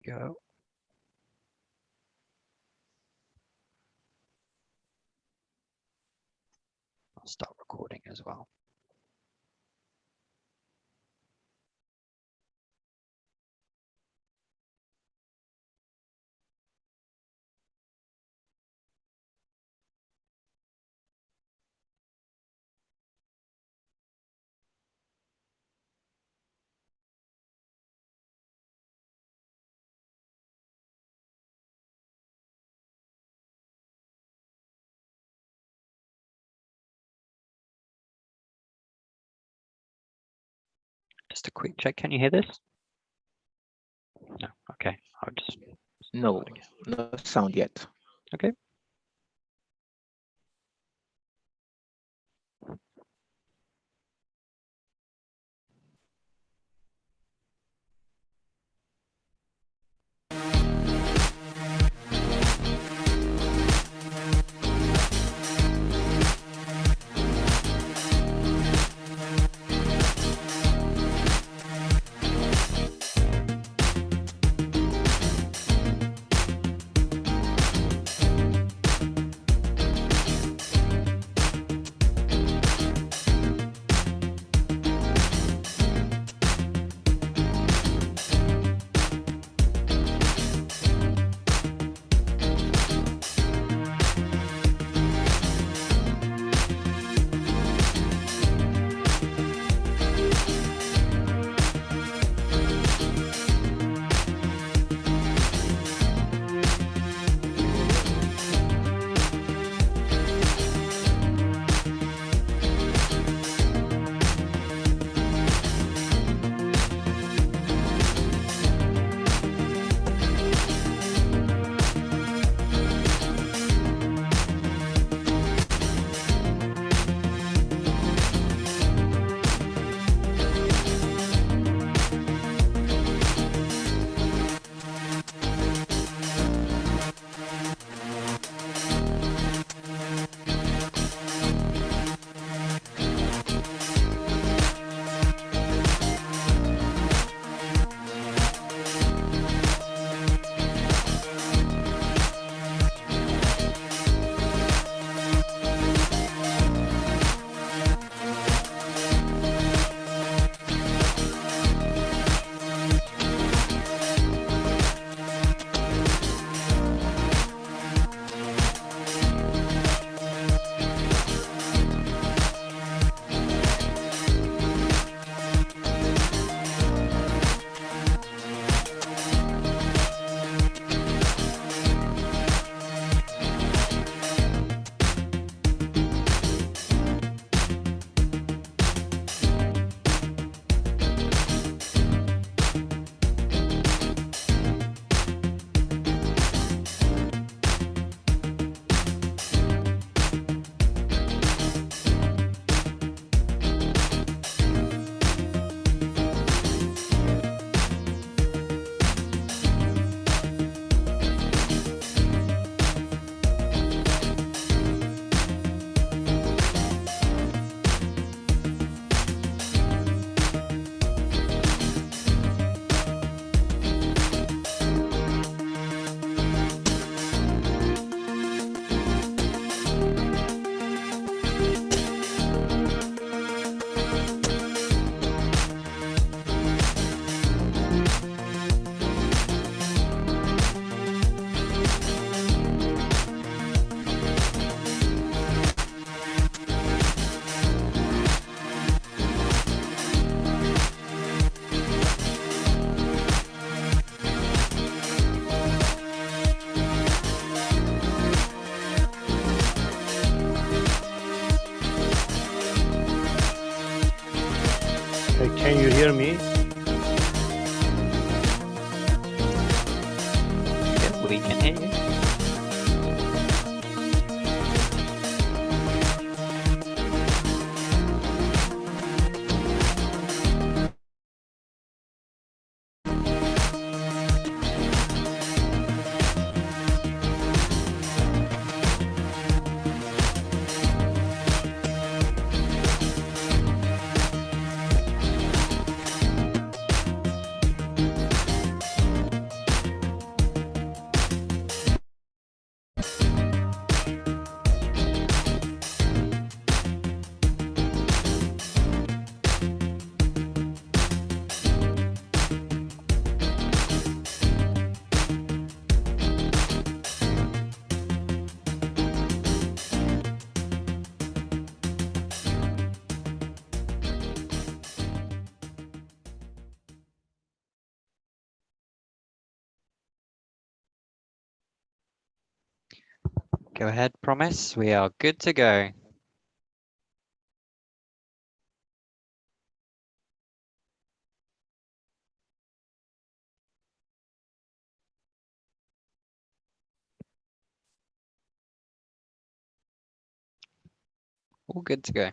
go. I'll start recording as well. Just a quick check. Can you hear this? No. Okay. I'll just No sound yet. Okay. Can you hear me? Yeah, we can hear you. Go ahead, Promise. We are good to go. All good to go.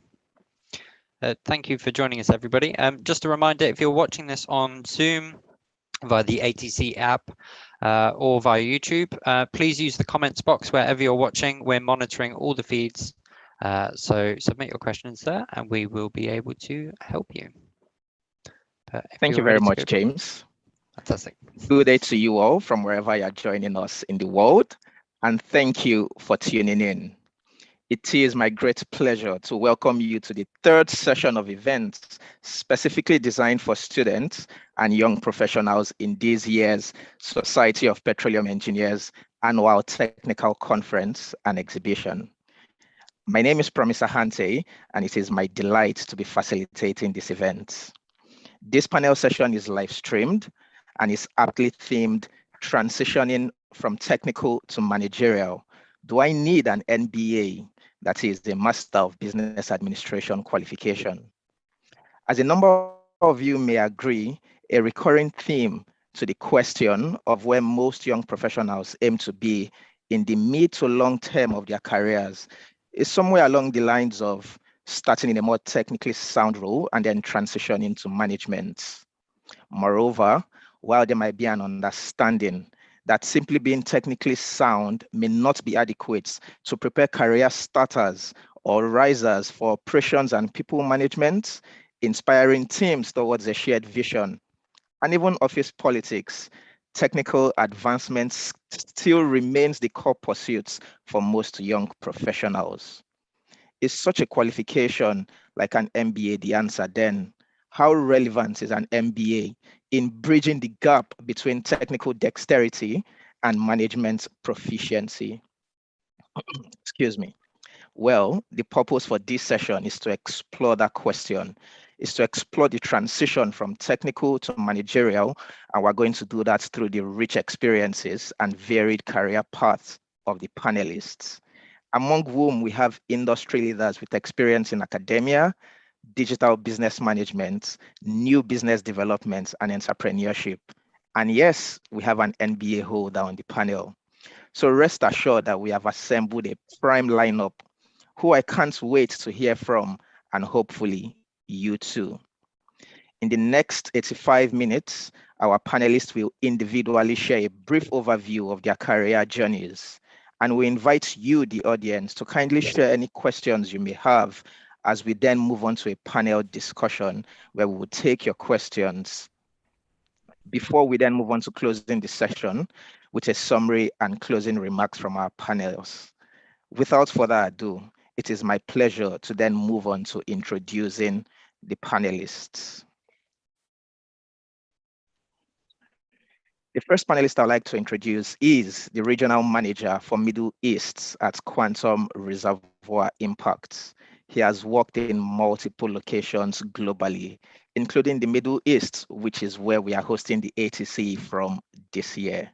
Thank you for joining us, everybody. Just a reminder, if you're watching this on Zoom via the ATCE app or via YouTube, please use the comments box wherever you're watching. We're monitoring all the feeds, so submit your questions there and we will be able to help you. Thank you very much, James. Fantastic. Good day to you all from wherever you're joining us in the world, and thank you for tuning in. It is my great pleasure to welcome you to the third session of events specifically designed for students and young professionals in this year's Society of Petroleum Engineers Annual Technical Conference and Exhibition. My name is Promise Ahante, and it is my delight to be facilitating this event. This panel session is live streamed and is aptly themed Transitioning from Technical to Managerial. Do I need an MBA? That is the Master of Business Administration qualification. As a number of you may agree, a recurring theme to the question of where most young professionals aim to be in the mid to long term of their careers is somewhere along the lines of starting in a more technically sound role and then transitioning to management. Moreover, while there might be an understanding that simply being technically sound may not be adequate to prepare career starters or risers for operations and people management, inspiring teams towards a shared vision, and even office politics, technical advancement still remains the core pursuits for most young professionals. Is such a qualification like an MBA the answer then? How relevant is an MBA in bridging the gap between technical dexterity and management proficiency? Excuse me. Well, the purpose for this session is to explore that question, is to explore the transition from technical to managerial, and we're going to do that through the rich experiences and varied career paths of the panelists, among whom we have industry leaders with experience in academia, digital business management, new business development, and entrepreneurship. And yes, we have an MBA holder on the panel. So rest assured that we have assembled a prime lineup who I can't wait to hear from, and hopefully you too. In the next 85 minutes, our panelists will individually share a brief overview of their career journeys, and we invite you, the audience, to kindly share any questions you may have as we then move on to a panel discussion where we will take your questions before we then move on to closing the session with a summary and closing remarks from our panels. Without further ado, it is my pleasure to then move on to introducing the panelists. The first panelist I'd like to introduce is the Regional Manager for Middle East at Quantum Reservoir Impacts. He has worked in multiple locations globally, including the Middle East, which is where we are hosting the ATCE from this year.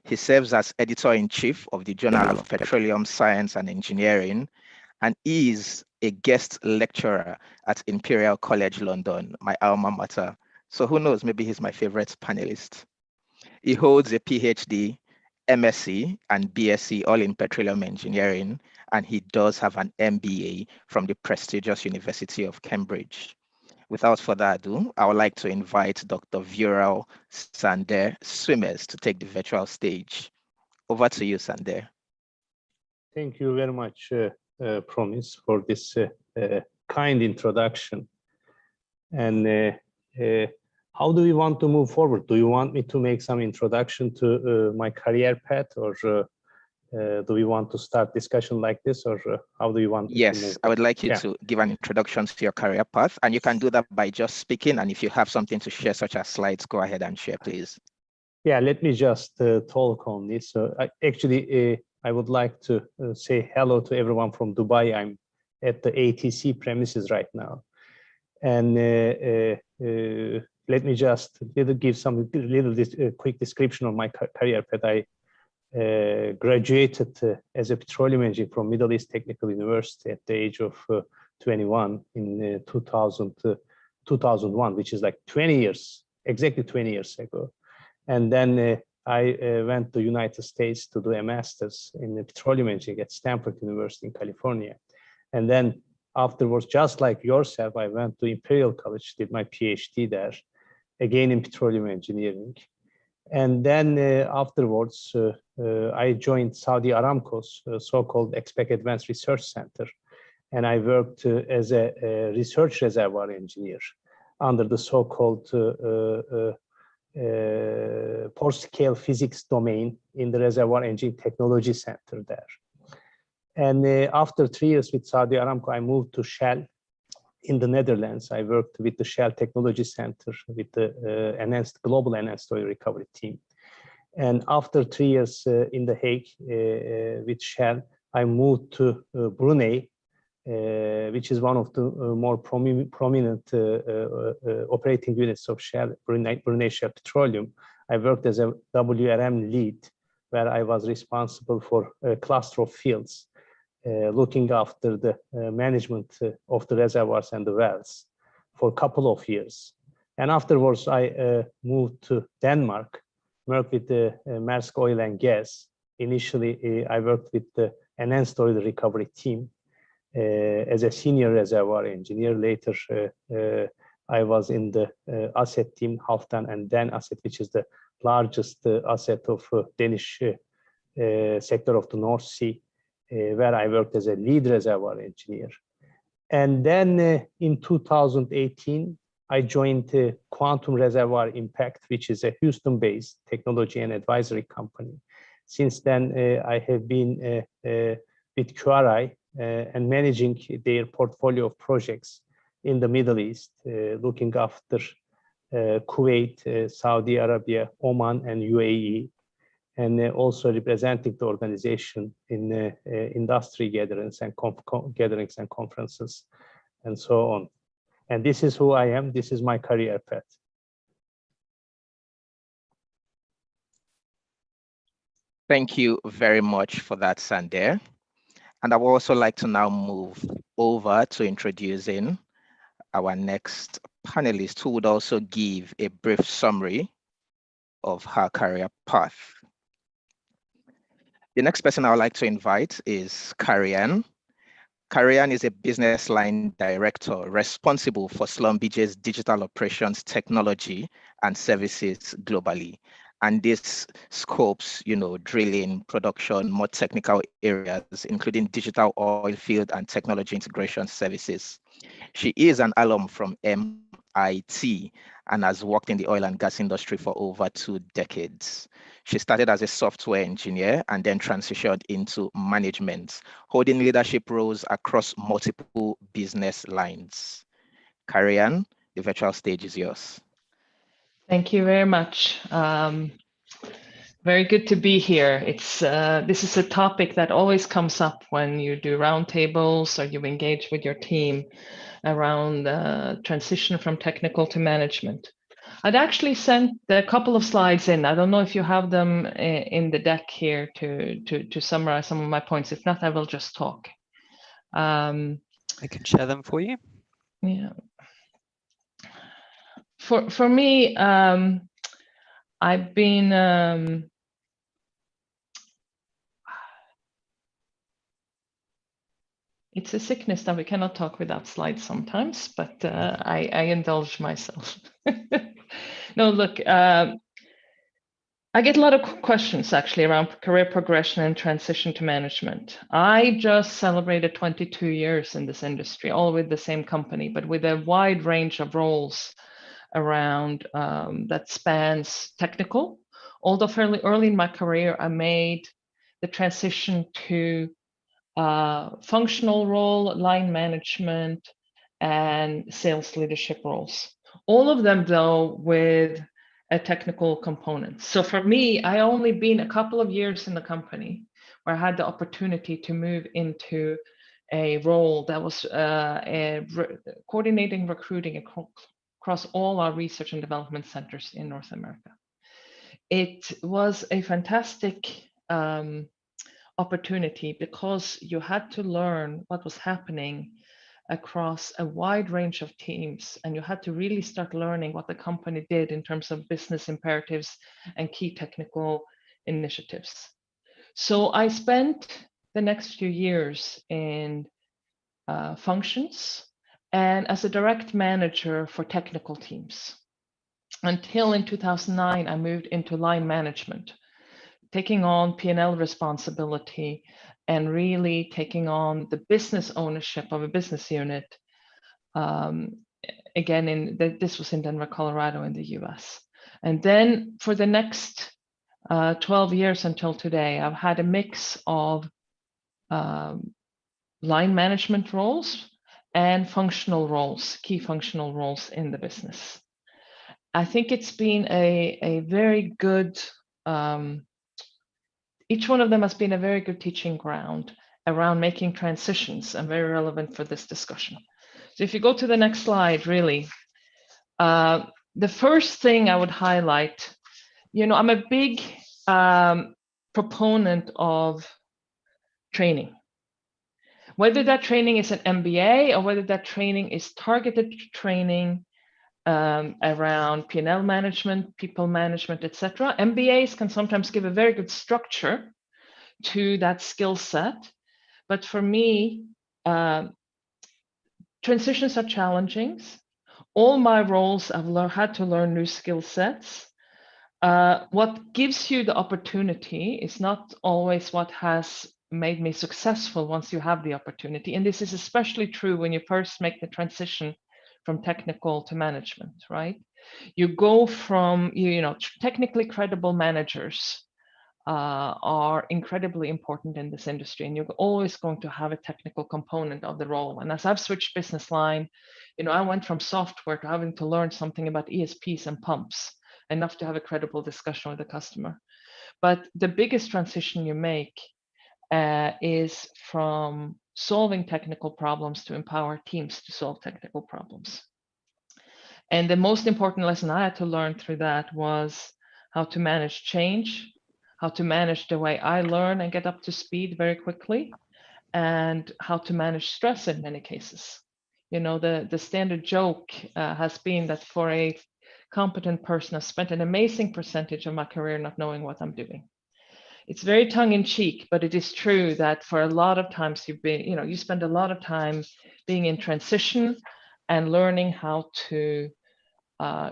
He serves as Editor-in-Chief of the Journal of Petroleum Science and Engineering, and is a guest lecturer at Imperial College London, my alma mater. So who knows, maybe he's my favorite panelist. He holds a PhD, MSc, and BSc, all in petroleum engineering, and he does have an MBA from the prestigious University of Cambridge. Without further ado, I would like to invite Dr. Viral Sander Swimmers to take the virtual stage. Over to you, Sander. Thank you very much, Promise, for this kind introduction. And how do we want to move forward? Do you want me to make some introduction to my career path, or do we want to start discussion like this, or how do you want to Yes, I would like you to give an introduction to your career path, and you can do that by just speaking. And if you have something to share, such as slides, go ahead and share, please. Yeah, let me just talk on this. So I would like to say hello to everyone from Dubai. I'm at the ATC premises right now. And let me just give some quick description of my career path. I graduated as a petroleum engineer from Middle East Technical University at the age of 21 in 2001, which is like 20 years, exactly 20 years ago. And then I went to United States to do a master's in petroleum engineering at Stanford University in California. And then afterwards, just like yourself, I went to Imperial College, did my PhD there, again in petroleum engineering. And then afterwards, I joined Saudi Aramco's so-called Expect Advanced Research Center. And I worked as a research reservoir engineer under the so-called pore-scale physics domain in the Reservoir Engineering Technology Center there. And after 3 years with Saudi Aramco, I moved to Shell in the Netherlands. I worked with the Shell Technology Center with the global enhanced oil recovery team. And after 3 years in The Hague with Shell, I moved to Brunei, which is one of the more prominent operating units of Shell, Brunei Shell Petroleum. I worked as a WRM lead, where I was responsible for a cluster of fields, looking after the management of the reservoirs and the wells for a couple of years. And afterwards, I moved to Denmark, worked with the Maersk Oil and Gas. Initially, I worked with the enhanced oil recovery team as a senior reservoir engineer. Later, I was in the asset team, Halfdan and Dan asset, which is the largest asset of Danish sector of the North Sea, where I worked as a lead reservoir engineer. And then in 2018, I joined Quantum Reservoir Impact, which is a Houston-based technology and advisory company. Since then, I have been with QRI and managing their portfolio of projects in the Middle East, looking after Kuwait, Saudi Arabia, Oman, and UAE, and also representing the organization in industry gatherings and conferences, and so on. And this is who I am. This is my career path. Thank you very much for that, Sander. And I would also like to now move over to introducing our next panelist, who would also give a brief summary of her career path. The next person I would like to invite is Karian. Karian is a business line director responsible for Schlumberger's digital operations technology and services globally. And this scopes, drilling, production, more technical areas, including digital oil field and technology integration services. She is an alum from MIT and has worked in the oil and gas industry for over 2 decades. She started as a software engineer and then transitioned into management, holding leadership roles across multiple business lines. Karian, the virtual stage is yours. Thank you very much. Very good to be here. This is a topic that always comes up when you do roundtables or you engage with your team around transition from technical to management. I'd actually sent a couple of slides in. I don't know if you have them in the deck here to summarize some of my points. If not, I will just talk. I can share them for you. Yeah. For me, I've been it's a sickness that we cannot talk without slides sometimes, but I indulge myself. No, look, I get a lot of questions actually around career progression and transition to management. I just celebrated 22 years in this industry, all with the same company, but with a wide range of roles around that spans technical. Although fairly early in my career, I made the transition to functional role, line management, and sales leadership roles. All of them, though, with a technical component. So for me, I only been a couple of years in the company where I had the opportunity to move into a role that was coordinating recruiting across all our research and development centers in North America. It was a fantastic opportunity because you had to learn what was happening across a wide range of teams, and you had to really start learning what the company did in terms of business imperatives and key technical initiatives. So I spent the next few years in functions and as a direct manager for technical teams. Until in 2009, I moved into line management, taking on P&L responsibility and really taking on the business ownership of a business unit. Again, this was in Denver, Colorado in the US. And then for the next 12 years until today, I've had a mix of line management roles and functional roles, key functional roles in the business. I think it's been a very good, each one of them has been a very good teaching ground around making transitions and very relevant for this discussion. So if you go to the next slide, really, the first thing I would highlight, I'm a big proponent of training. Whether that training is an MBA or whether that training is targeted training around P&L management, people management, etc. MBAs can sometimes give a very good structure to that skill set. But for me, transitions are challenging. All my roles, I've had to learn new skill sets. What gives you the opportunity is not always what has made me successful once you have the opportunity. And this is especially true when you first make the transition from technical to management, right? You go from, technically credible managers are incredibly important in this industry, and you're always going to have a technical component of the role. And as I've switched business line, I went from software to having to learn something about ESPs and pumps, enough to have a credible discussion with the customer. But the biggest transition you make is from solving technical problems to empower teams to solve technical problems. And the most important lesson I had to learn through that was how to manage change, how to manage the way I learn and get up to speed very quickly, and how to manage stress in many cases. The standard joke has been that for a competent person, I've spent an amazing percentage of my career not knowing what I'm doing. It's very tongue-in-cheek, but it is true that for a lot of times you spend a lot of time being in transition and learning how to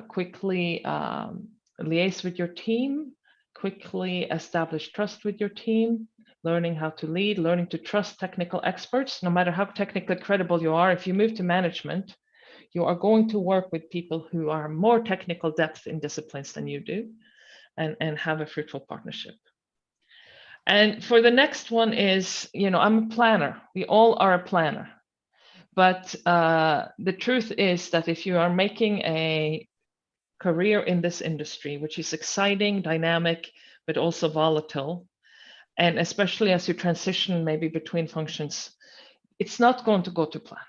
quickly liaise with your team, quickly establish trust with your team, learning how to lead, learning to trust technical experts. No matter how technically credible you are, if you move to management, you are going to work with people who are more technical depth in disciplines than you do, and have a fruitful partnership. And for the next one is, I'm a planner. We all are a planner. But the truth is that if you are making a career in this industry, which is exciting, dynamic, but also volatile, and especially as you transition maybe between functions, it's not going to go to plan.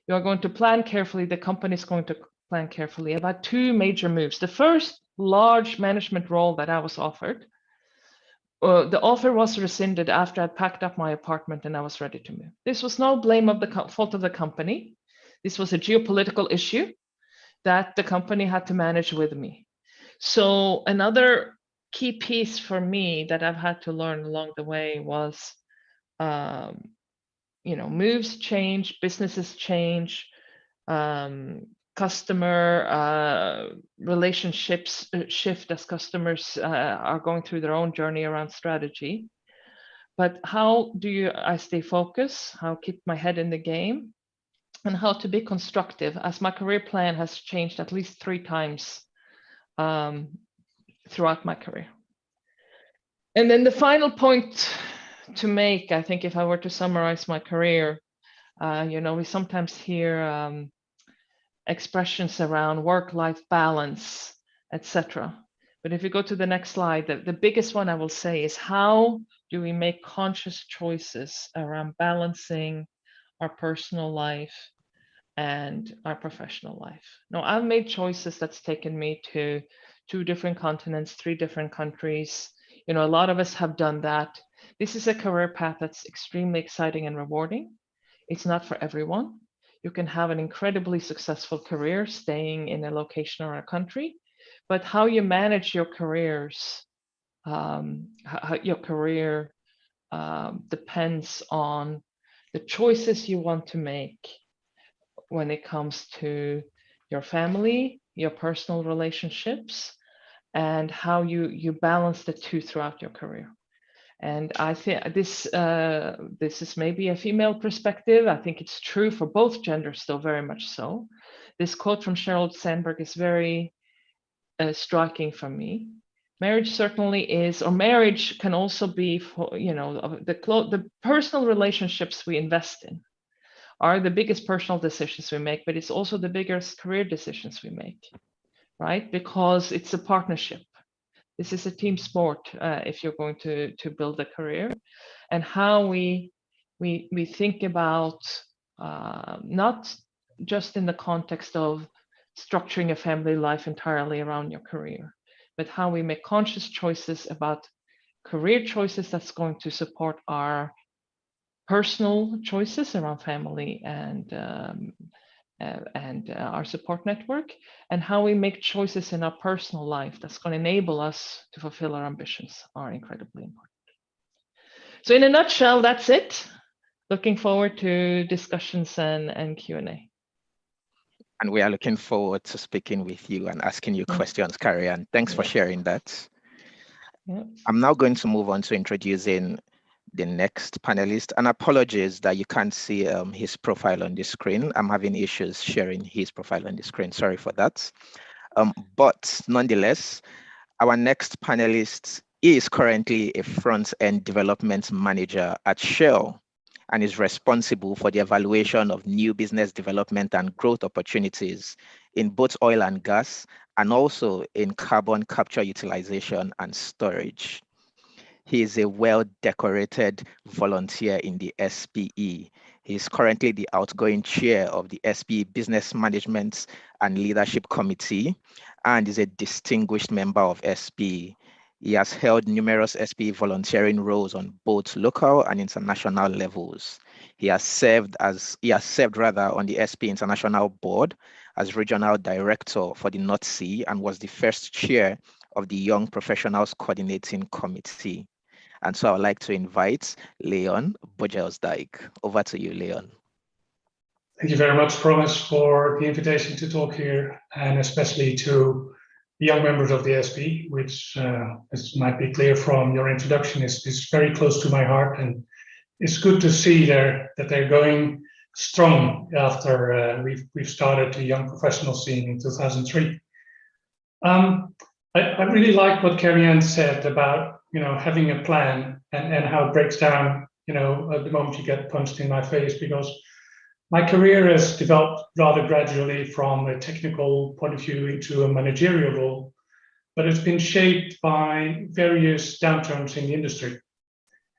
You are going to plan carefully. The company is going to plan carefully about two major moves. The first large management role that I was offered, the offer was rescinded after I'd packed up my apartment and I was ready to move. This was no blame of the fault of the company. This was a geopolitical issue that the company had to manage with me. So another key piece for me that I've had to learn along the way was, moves change, businesses change, customer relationships shift as customers are going through their own journey around strategy. But how do I stay focused? How keep my head in the game? And how to be constructive, as my career plan has changed at least 3 times throughout my career. And then the final point to make, I think, if I were to summarize my career, we sometimes hear expressions around work-life balance, etc. But if you go to the next slide, the biggest one I will say is, how do we make conscious choices around balancing our personal life and our professional life? Now, I've made choices that's taken me to 2 different continents, 3 different countries, You know, a lot of us have done that. This is a career path that's extremely exciting and rewarding. It's not for everyone. You can have an incredibly successful career staying in a location or a country, but how you manage your careers, depends on the choices you want to make when it comes to your family, your personal relationships, and how you balance the two throughout your career. And I think this is maybe a female perspective. I think it's true for both genders, still very much so. This quote from Sheryl Sandberg is very striking for me. Marriage certainly is, or marriage can also be for, you know, the personal relationships we invest in are the biggest personal decisions we make, but it's also the biggest career decisions we make, right? Because it's a partnership. This is a team sport if you're going to build a career, and how we think about not just in the context of structuring a family life entirely around your career, but how we make conscious choices about career choices that's going to support our personal choices around family and our support network, and how we make choices in our personal life that's going to enable us to fulfill our ambitions are incredibly important. So in a nutshell, that's it. Looking forward to discussions and Q&A. And we are looking forward to speaking with you and asking you questions, Carrie, and thanks for sharing that. I'm now going to move on to introducing the next panelist, and apologies that you can't see his profile on the screen. I'm having issues sharing his profile on the screen. Sorry for that. But nonetheless, our next panelist is currently a front-end development manager at Shell and is responsible for the evaluation of new business development and growth opportunities in both oil and gas, and also in carbon capture utilization and storage. He is a well-decorated volunteer in the SPE. He is currently the outgoing chair of the SPE Business Management and Leadership Committee and is a distinguished member of SPE. He has held numerous SPE volunteering roles on both local and international levels. He has served on the SPE International Board as Regional Director for the North Sea and was the first chair of the Young Professionals Coordinating Committee. And so I would like to invite Leon Bojelsdijk. Over to you, Leon. Thank you very much, Promise, for the invitation to talk here, and especially to the young members of the SPE, which, as might be clear from your introduction, is very close to my heart. And it's good to see that they're going strong after we've started the young professional scene in 2003. I really like what Carrie-Anne said about, you know, having a plan and how it breaks down, you know, at the moment you get punched in my face, because my career has developed rather gradually from a technical point of view into a managerial role, but it's been shaped by various downturns in the industry.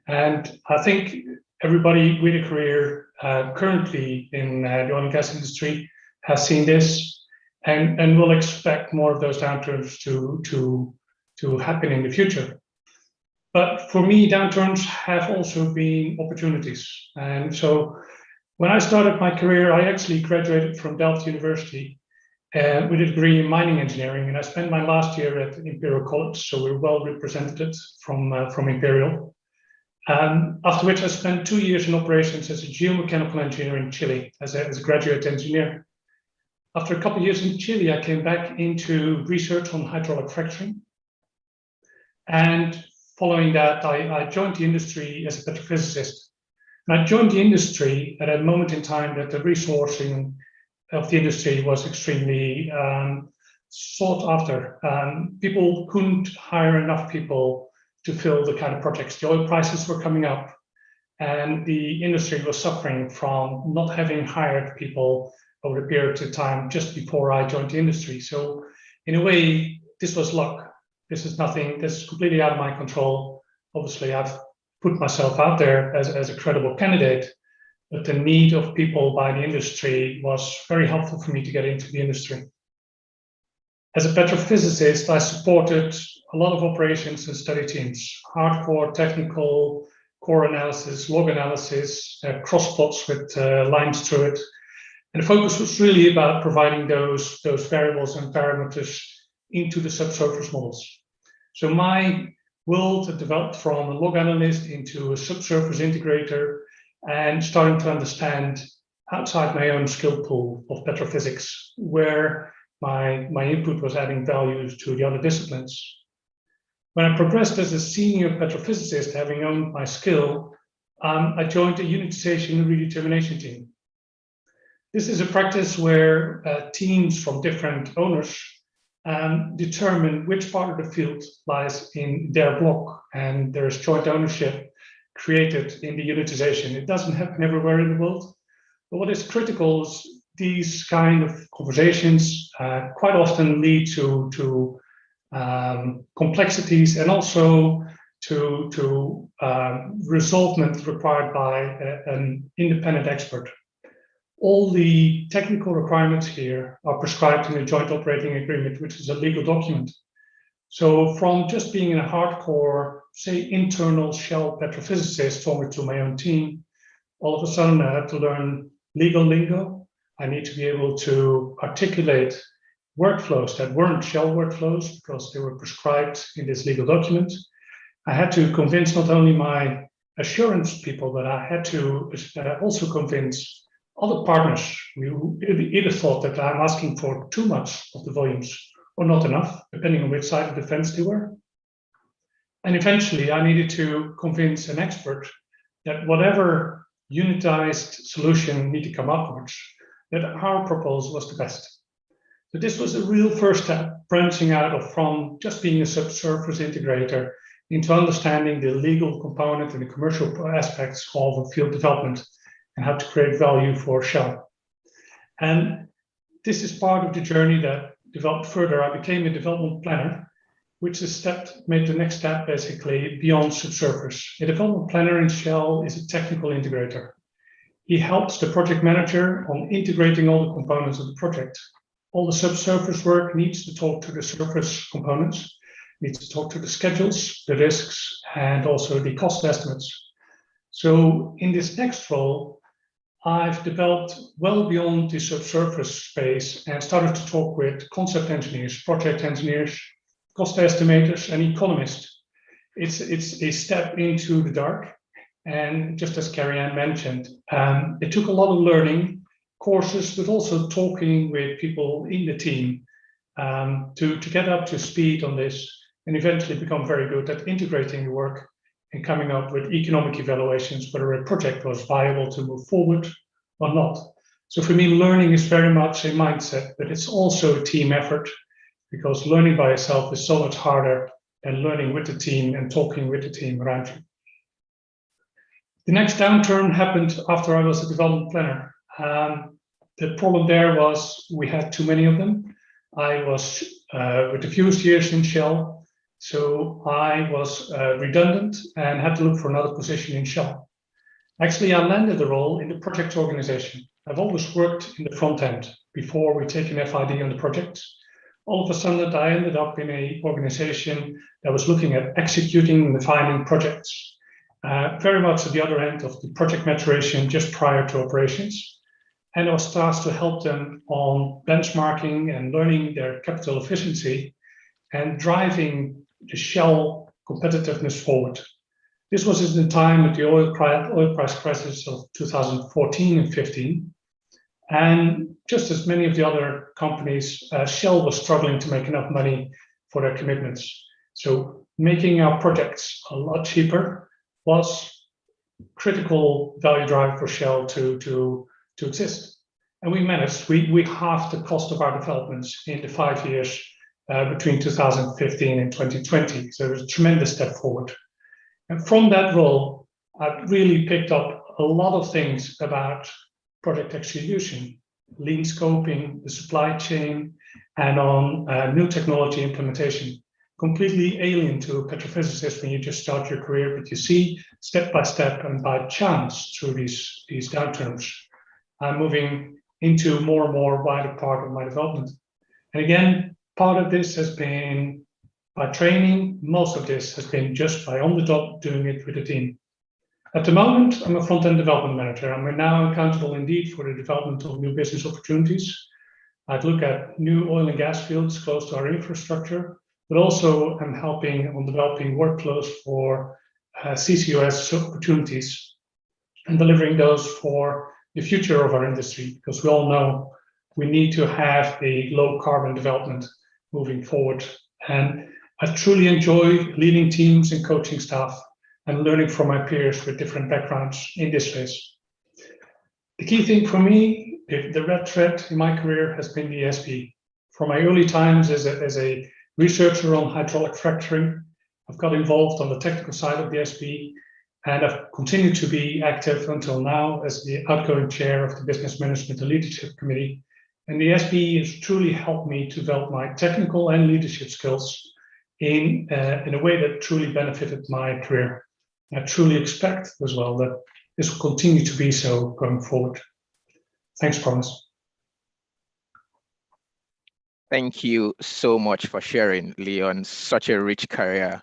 And I think everybody with a career currently in the oil and gas industry has seen this, and will expect more of those downturns to happen in the future. But for me, downturns have also been opportunities. And so when I started my career, I actually graduated from Delft University with a degree in mining engineering, and I spent my last year at Imperial College, so we're well represented from Imperial. After which I spent 2 years in operations as a geomechanical engineer in Chile, as a graduate engineer. After a couple of years in Chile, I came back into research on hydraulic fracturing. And following that, I joined the industry as a petrophysicist. And I joined the industry at a moment in time that the resourcing of the industry was extremely sought after. People couldn't hire enough people to fill the kind of projects. The oil prices were coming up, and the industry was suffering from not having hired people over a period of time just before I joined the industry. So in a way, this was luck. This is nothing, this is completely out of my control. Obviously, I've put myself out there as a credible candidate, but the need of people by the industry was very helpful for me to get into the industry. As a petrophysicist, I supported a lot of operations and study teams, hardcore technical core analysis, log analysis, cross plots with lines through it. And the focus was really about providing those variables and parameters into the subsurface models. So my world had developed from a log analyst into a subsurface integrator and starting to understand outside my own skill pool of petrophysics, where my input was adding value to the other disciplines. When I progressed as a senior petrophysicist, having owned my skill, I joined a unitization and redetermination team. This is a practice where teams from different owners determine which part of the field lies in their block, and there is joint ownership created in the unitization. It doesn't happen everywhere in the world, but what is critical is these kind of conversations quite often lead to complexities and also to resolvement required by an independent expert. All the technical requirements here are prescribed in a joint operating agreement, which is a legal document. So from just being a hardcore, say, internal Shell petrophysicist talking to my own team, all of a sudden I had to learn legal lingo. I need to be able to articulate workflows that weren't Shell workflows because they were prescribed in this legal document. I had to convince not only my assurance people, but I had to also convince other partners who either thought that I'm asking for too much of the volumes or not enough, depending on which side of the fence they were. And eventually I needed to convince an expert that whatever unitized solution needed to come upwards, that our proposal was the best. So this was a real first step, branching out from just being a subsurface integrator into understanding the legal component and the commercial aspects of a field development and how to create value for Shell. And this is part of the journey that developed further. I became a development planner, which made the next step basically beyond subsurface. A development planner in Shell is a technical integrator. He helps the project manager on integrating all the components of the project. All the subsurface work needs to talk to the surface components, needs to talk to the schedules, the risks, and also the cost estimates. So in this next role, I've developed well beyond the subsurface space and started to talk with concept engineers, project engineers, cost estimators, and economists. It's a step into the dark. And just as Carrie-Anne mentioned, it took a lot of learning courses, but also talking with people in the team to get up to speed on this and eventually become very good at integrating the work and coming up with economic evaluations, whether a project was viable to move forward or not. So for me, learning is very much a mindset, but it's also a team effort, because learning by yourself is so much harder than learning with the team and talking with the team around you. The next downturn happened after I was a development planner. The problem there was we had too many of them. I was with the fewest years in Shell, so I was redundant and had to look for another position in Shell. Actually, I landed the role in the project organization. I've always worked in the front end before we take an FID on the project. All of a sudden, I ended up in an organization that was looking at executing and defining projects, very much at the other end of the project maturation just prior to operations. And I was tasked to help them on benchmarking and learning their capital efficiency and driving the Shell competitiveness forward. This was in the time of the oil price crisis of 2014 and 15. And just as many of the other companies, Shell was struggling to make enough money for their commitments. So making our projects a lot cheaper was critical value driver for Shell to exist. And we managed, we halved the cost of our developments in the 5 years between 2015 and 2020. So it was a tremendous step forward. And from that role, I've really picked up a lot of things about project execution, lean scoping, the supply chain, and on new technology implementation. Completely alien to a petrophysicist when you just start your career, but you see step by step and by chance through these downturns, I'm moving into more and more wider part of my development. And again, part of this has been by training. Most of this has been just by on the job doing it with the team. At the moment, I'm a front-end development manager. I'm now accountable indeed for the development of new business opportunities. I'd look at new oil and gas fields close to our infrastructure, but also I'm helping on developing workflows for CCUS opportunities and delivering those for the future of our industry, because we all know we need to have a low carbon development moving forward. And I truly enjoy leading teams and coaching staff and learning from my peers with different backgrounds in this space. The key thing for me, the red thread in my career has been the SP. From my early times as a researcher on hydraulic fracturing, I've got involved on the technical side of the SP, and I've continued to be active until now as the outgoing chair of the Business Management and Leadership Committee. And the SP has truly helped me to develop my technical and leadership skills in a way that truly benefited my career. I truly expect as well that this will continue to be so going forward. Thanks, Promise. Thank you so much for sharing, Leon. Such a rich career.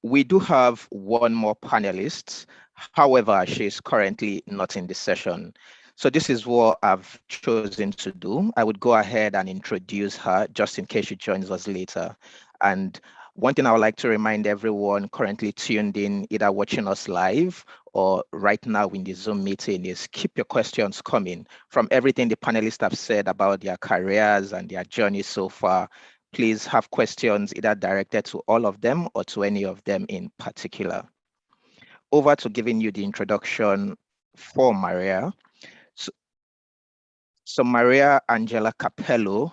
We do have one more panelist. However, she is currently not in the session. So this is what I've chosen to do. I would go ahead and introduce her just in case she joins us later. And one thing I would like to remind everyone currently tuned in, either watching us live or right now in the Zoom meeting, is keep your questions coming. From everything the panelists have said about their careers and their journey so far, please have questions either directed to all of them or to any of them in particular. Over to giving you the introduction for Maria. So Maria Angela Capello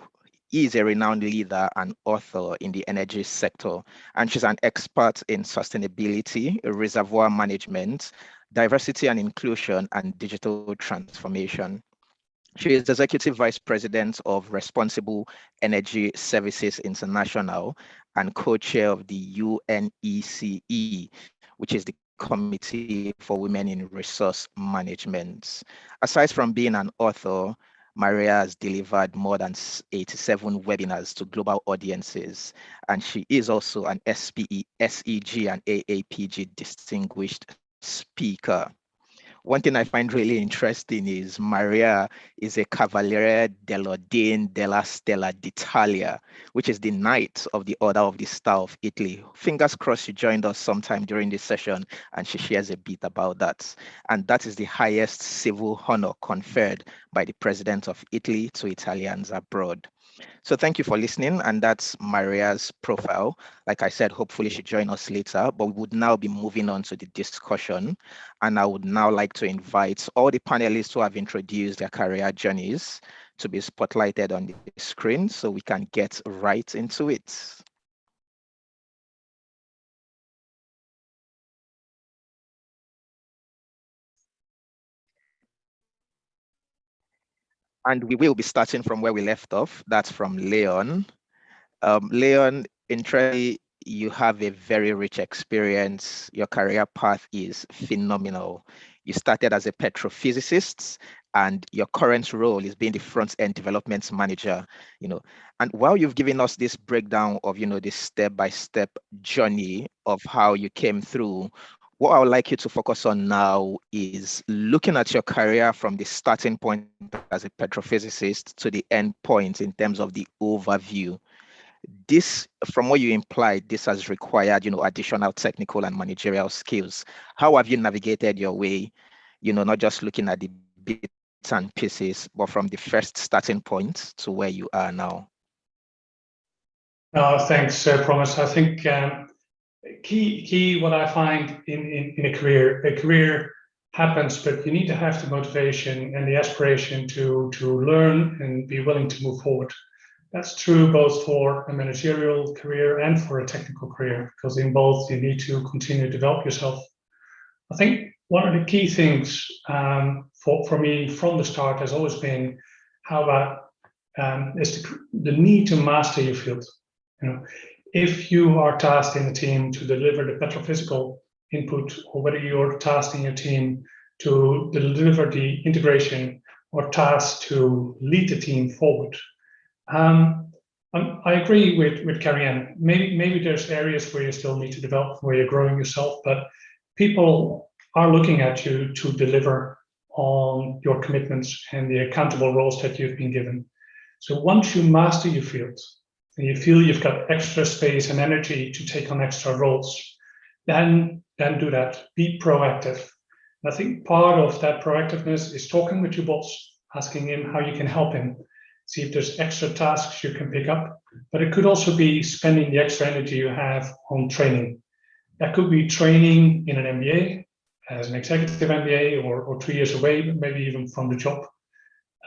is a renowned leader and author in the energy sector, and she's an expert in sustainability, reservoir management, diversity and inclusion, and digital transformation. She is Executive Vice President of Responsible Energy Services International and co-chair of the UNECE, which is the Committee for Women in Resource Management. Aside from being an author, Maria has delivered more than 87 webinars to global audiences, and she is also an SPE, SEG, and AAPG distinguished speaker. One thing I find really interesting is Maria is a Cavaliere dell'Ordine della Stella d'Italia, which is the Knight of the Order of the Star of Italy. Fingers crossed she joined us sometime during this session and she shares a bit about that. And that is the highest civil honor conferred by the President of Italy to Italians abroad. So thank you for listening, and that's Maria's profile. Like I said, hopefully she'll join us later, but we would now be moving on to the discussion. And I would now like to invite all the panelists who have introduced their career journeys to be spotlighted on the screen so we can get right into it. And we will be starting from where we left off. That's from Leon. Leon, interestingly, you have a very rich experience. Your career path is phenomenal. You started as a petrophysicist, and your current role is being the front-end development manager. And while you've given us this breakdown of this step-by-step journey of how you came through, what I would like you to focus on now is looking at your career from the starting point as a petrophysicist to the end point in terms of the overview. This, from what you implied, this has required, additional technical and managerial skills. How have you navigated your way, not just looking at the bits and pieces, but from the first starting point to where you are now? Thanks, Promise. I think key what I find in a career happens, but you need to have the motivation and the aspiration to learn and be willing to move forward. That's true both for a managerial career and for a technical career, because in both you need to continue to develop yourself. I think one of the key things for me from the start has always been is the need to master your field. If you are tasked in a team to deliver the petrophysical input, or whether you're tasked in your team to deliver the integration or tasked to lead the team forward, I agree with Carrie-Anne. Maybe there's areas where you still need to develop, where you're growing yourself, but people are looking at you to deliver on your commitments and the accountable roles that you've been given. So once you master your field and you feel you've got extra space and energy to take on extra roles, then do that. Be proactive. I think part of that proactiveness is talking with your boss, asking him how you can help him. See if there's extra tasks you can pick up, but it could also be spending the extra energy you have on training. That could be training in an MBA, as an executive MBA, or 2 years away, maybe even from the job.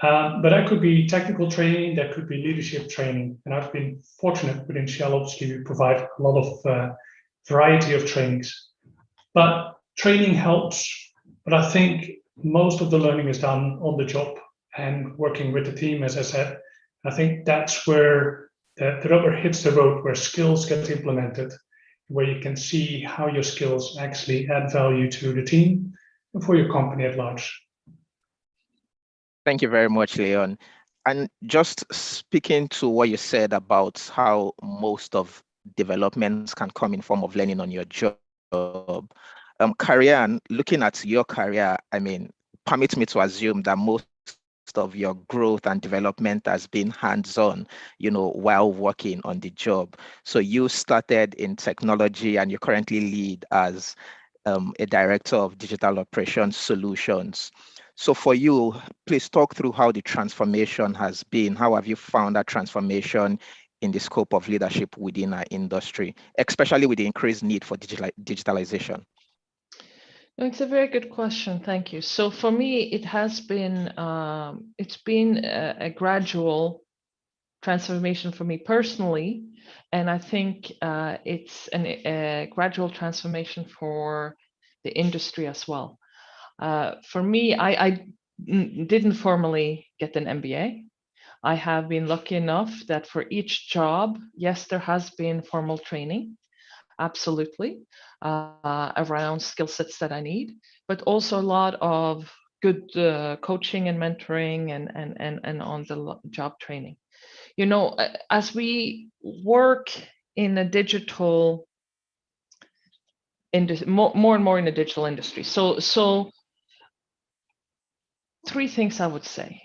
But that could be technical training, that could be leadership training. And I've been fortunate within Shell, obviously, we provide a lot of variety of trainings. But training helps, but I think most of the learning is done on the job and working with the team, as I said. I think that's where the rubber hits the road, where skills get implemented, where you can see how your skills actually add value to the team and for your company at large. Thank you very much, Leon. And just speaking to what you said about how most of developments can come in form of learning on your job, Carrie-Anne, looking at your career, I mean, permit me to assume that most of your growth and development has been hands-on, while working on the job. So you started in technology and you currently lead as a director of digital operations solutions. So for you, please talk through how the transformation has been. How have you found that transformation in the scope of leadership within our industry, especially with the increased need for digitalization? It's a very good question. Thank you. So for me, it has been a gradual transformation for me personally, and I think it's a gradual transformation for the industry as well. For me, I didn't formally get an MBA. I have been lucky enough that for each job, yes, there has been formal training, absolutely, around skill sets that I need, but also a lot of good coaching and mentoring and on the job training. As we work in a digital industry, more and more in a digital industry. So 3 things I would say.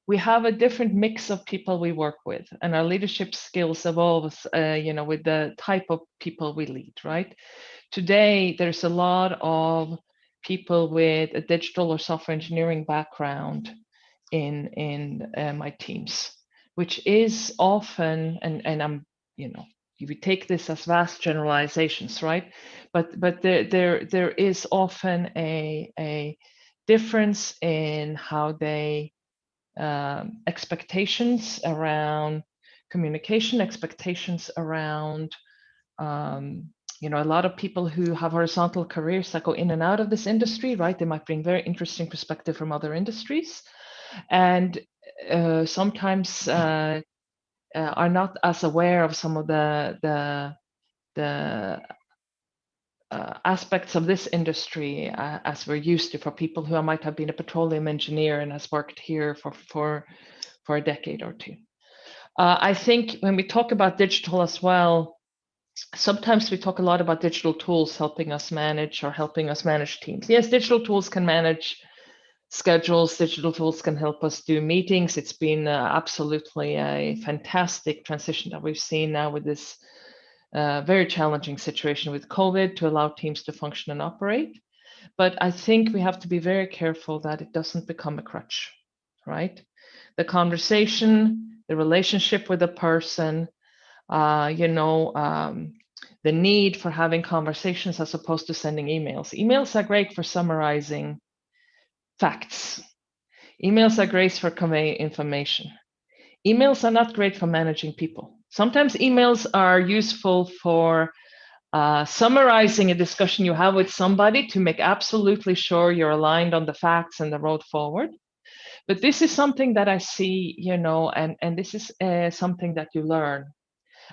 We have a different mix of people we work with, and our leadership skills evolve, with the type of people we lead, right? Today, there's a lot of people with a digital or software engineering background in my teams, which is often, and I'm, you take this as vast generalizations, right? But there is often a difference in how they expectations around communication, expectations around a lot of people who have horizontal careers that go in and out of this industry, right? They might bring very interesting perspective from other industries, and sometimes are not as aware of some of the aspects of this industry as we're used to, for people who might have been a petroleum engineer and has worked here for a decade or two. I think when we talk about digital as well, sometimes we talk a lot about digital tools helping us manage teams. Yes, digital tools can manage schedules. Digital tools can help us do meetings. It's been absolutely a fantastic transition that we've seen now with this very challenging situation with COVID to allow teams to function and operate. But I think we have to be very careful that it doesn't become a crutch, right? The conversation, the relationship with the person, the need for having conversations as opposed to sending emails. Emails are great for summarizing facts. Emails are great for conveying information. Emails are not great for managing people. Sometimes emails are useful for summarizing a discussion you have with somebody to make absolutely sure you're aligned on the facts and the road forward. But this is something that I see, and this is something that you learn.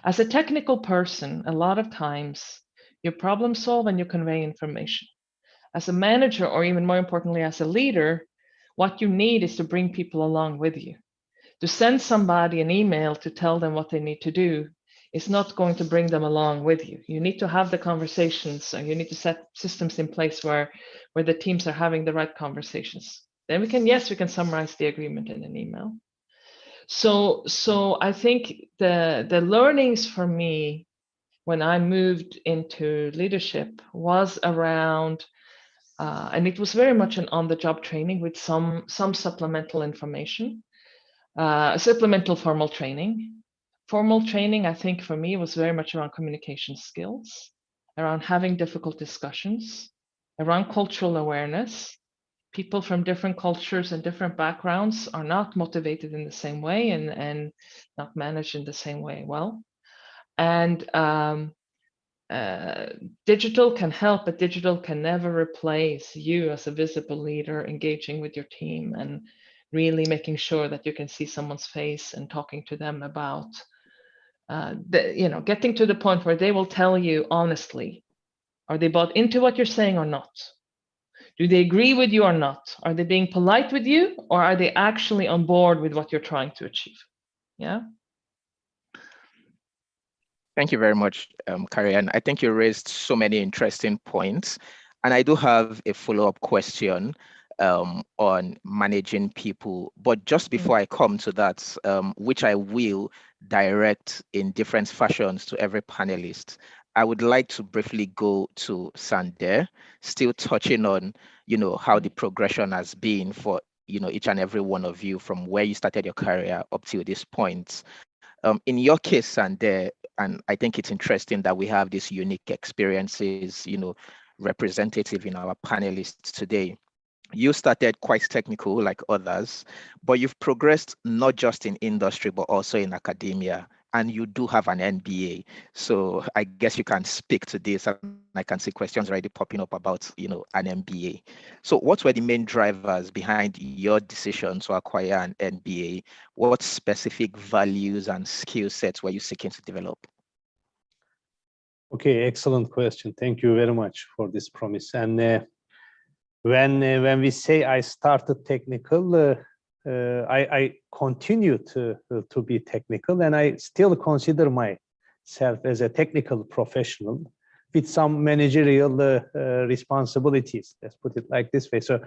As a technical person, a lot of times you problem solve and you convey information. As a manager, or even more importantly, as a leader, what you need is to bring people along with you. To send somebody an email to tell them what they need to do is not going to bring them along with you. You need to have the conversations, and you need to set systems in place where the teams are having the right conversations. Then we can summarize the agreement in an email. So I think the learnings for me when I moved into leadership was around, and it was very much an on-the-job training with some supplemental information, supplemental formal training. Formal training, I think for me, was very much around communication skills, around having difficult discussions, around cultural awareness. People from different cultures and different backgrounds are not motivated in the same way and not managed in the same way well. And digital can help, but digital can never replace you as a visible leader engaging with your team and really making sure that you can see someone's face and talking to them about getting to the point where they will tell you honestly, are they bought into what you're saying or not? Do they agree with you or not? Are they being polite with you, or are they actually on board with what you're trying to achieve? Yeah. Thank you very much, Karian. I think you raised so many interesting points. And I do have a follow-up question on managing people. But just before I come to that, which I will direct in different fashions to every panelist, I would like to briefly go to Sander, still touching on, how the progression has been for, each and every one of you from where you started your career up to this point. In your case, Sander, and I think it's interesting that we have these unique experiences, representative in our panelists today. You started quite technical like others, but you've progressed not just in industry, but also in academia, and you do have an MBA. So I guess you can speak to this, and I can see questions already popping up about, an MBA. So what were the main drivers behind your decision to acquire an MBA? What specific values and skill sets were you seeking to develop? Okay, excellent question. Thank you very much for this promise. And when we say I started technical, I continue to be technical, and I still consider myself as a technical professional with some managerial responsibilities. Let's put it like this way. So,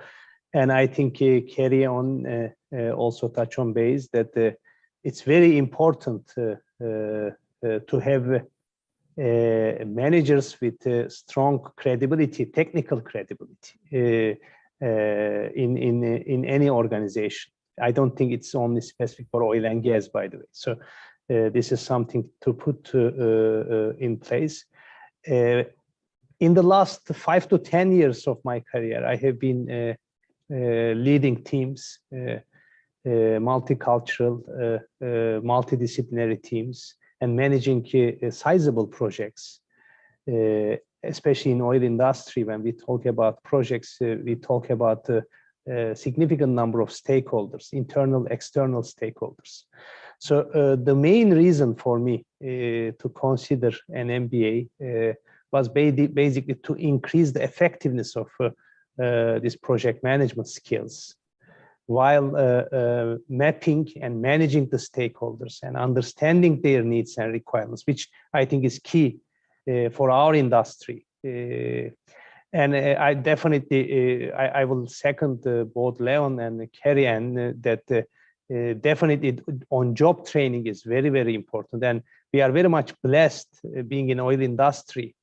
and I think carry on also touch on base that it's very important to have managers with strong credibility, technical credibility in any organization. I don't think it's only specific for oil and gas, by the way. So this is something to put in place. In the last 5 to 10 years of my career, I have been leading teams, multicultural, multidisciplinary teams, and managing sizable projects, especially in oil industry. When we talk about projects, we talk about a significant number of stakeholders, internal, external stakeholders. So the main reason for me to consider an MBA was basically to increase the effectiveness of these project management skills, while mapping and managing the stakeholders and understanding their needs and requirements, which I think is key for our industry. And I definitely, I will second both Leon and Karian that definitely on-job training is very, very important. And we are very much blessed being in oil industry.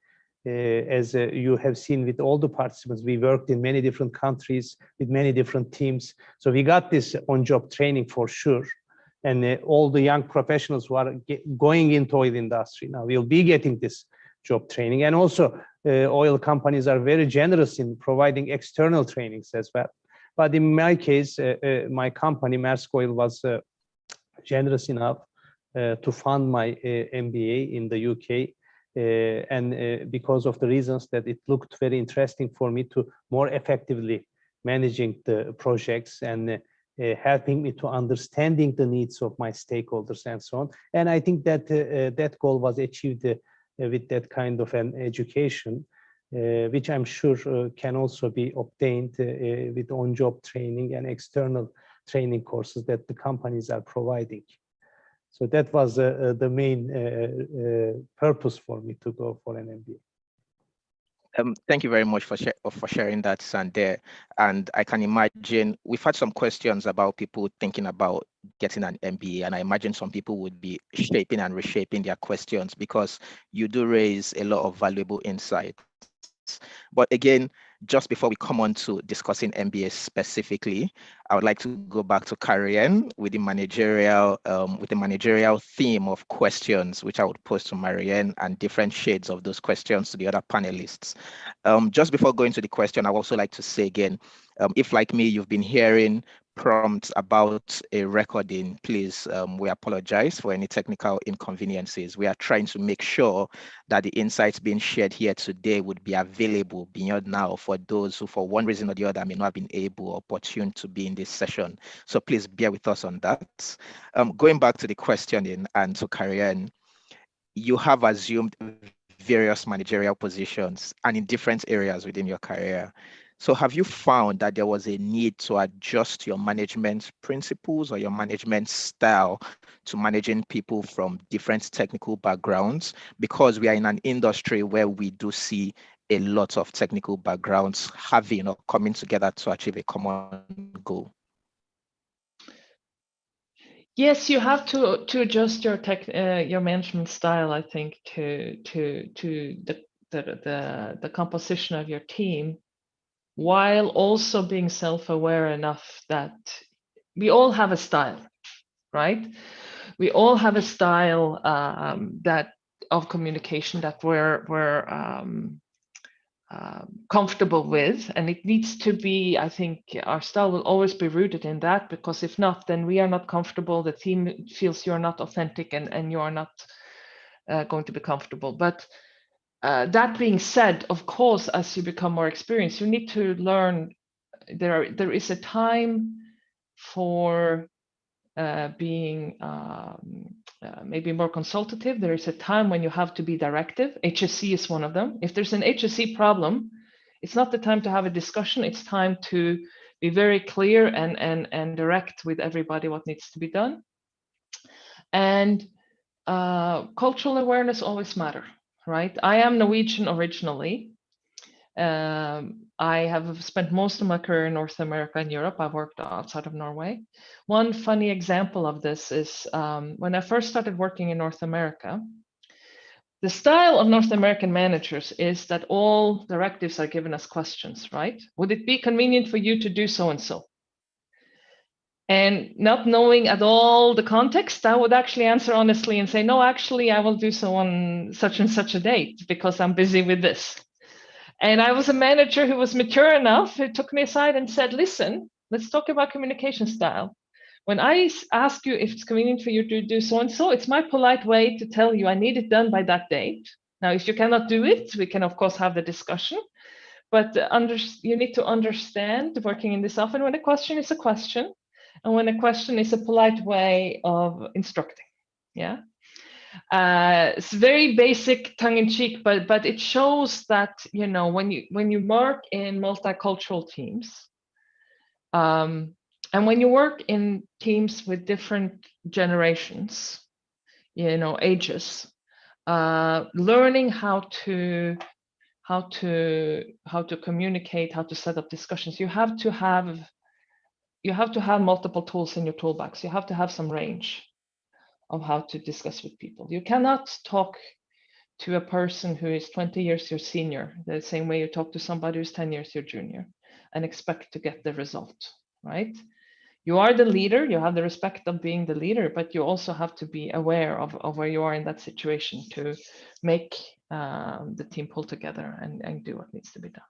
As you have seen with all the participants, we worked in many different countries with many different teams. So we got this on-job training for sure. And all the young professionals who are going into oil industry now will be getting this job training. And also oil companies are very generous in providing external trainings as well. But in my case, my company, Maersk Oil, was generous enough to fund my MBA in the UK. And because of the reasons that it looked very interesting for me to more effectively managing the projects and helping me to understanding the needs of my stakeholders and so on. And I think that that goal was achieved with that kind of an education, which I'm sure can also be obtained with on-job training and external training courses that the companies are providing. So that was the main purpose for me to go for an MBA. Thank you very much for sharing that, Sander. And I can imagine we've had some questions about people thinking about getting an MBA, and I imagine some people would be shaping and reshaping their questions because you do raise a lot of valuable insights. But again, just before we come on to discussing MBA specifically, I would like to go back to Karianne with the managerial theme of questions, which I would pose to Marianne, and different shades of those questions to the other panelists. Just before going to the question, I would also like to say again, if like me, you've been hearing prompts about a recording, please, we apologize for any technical inconveniences. We are trying to make sure that the insights being shared here today would be available beyond now for those who, for one reason or the other, may not have been able or opportune to be in this session. So please bear with us on that. Going back to the questioning and to Karianne, you have assumed various managerial positions and in different areas within your career. So have you found that there was a need to adjust your management principles or your management style to managing people from different technical backgrounds? Because we are in an industry where we do see a lot of technical backgrounds having or coming together to achieve a common goal. Yes, you have to adjust your management style, I think, to the composition of your team, while also being self-aware enough that we all have a style, right? We all have a style that of communication that we're comfortable with, and it needs to be, I think our style will always be rooted in that, because if not, then we are not comfortable, the team feels you're not authentic, and you are not going to be comfortable. But that being said, of course, as you become more experienced, you need to learn there is a time for being maybe more consultative. There is a time when you have to be directive. HSE is one of them. If there's an HSE problem, it's not the time to have a discussion. It's time to be very clear and direct with everybody what needs to be done. And cultural awareness always matter, right? I am Norwegian originally. I have spent most of my career in North America and Europe. I've worked outside of Norway. One funny example of this is when I first started working in North America, the style of North American managers is that all directives are given as questions, right? Would it be convenient for you to do so and so? And not knowing at all the context, I would actually answer honestly and say, no, actually, I will do so on such and such a date because I'm busy with this. And I was a manager who was mature enough, who took me aside and said, listen, let's talk about communication style. When I ask you if it's convenient for you to do so and so, it's my polite way to tell you I need it done by that date. Now, if you cannot do it, we can, of course, have the discussion. But you need to understand, working in this often, when a question is a question, and when a question is a polite way of instructing. Yeah. It's very basic, tongue-in-cheek, but it shows that, you know, when you work in multicultural teams, and when you work in teams with different generations, you know, ages, learning how to communicate, how to set up discussions, you have to have multiple tools in your toolbox. You have to have some range of how to discuss with people. You cannot talk to a person who is 20 years your senior the same way you talk to somebody who's 10 years your junior and expect to get the result, right? You are the leader, you have the respect of being the leader, but you also have to be aware of where you are in that situation to make the team pull together and do what needs to be done.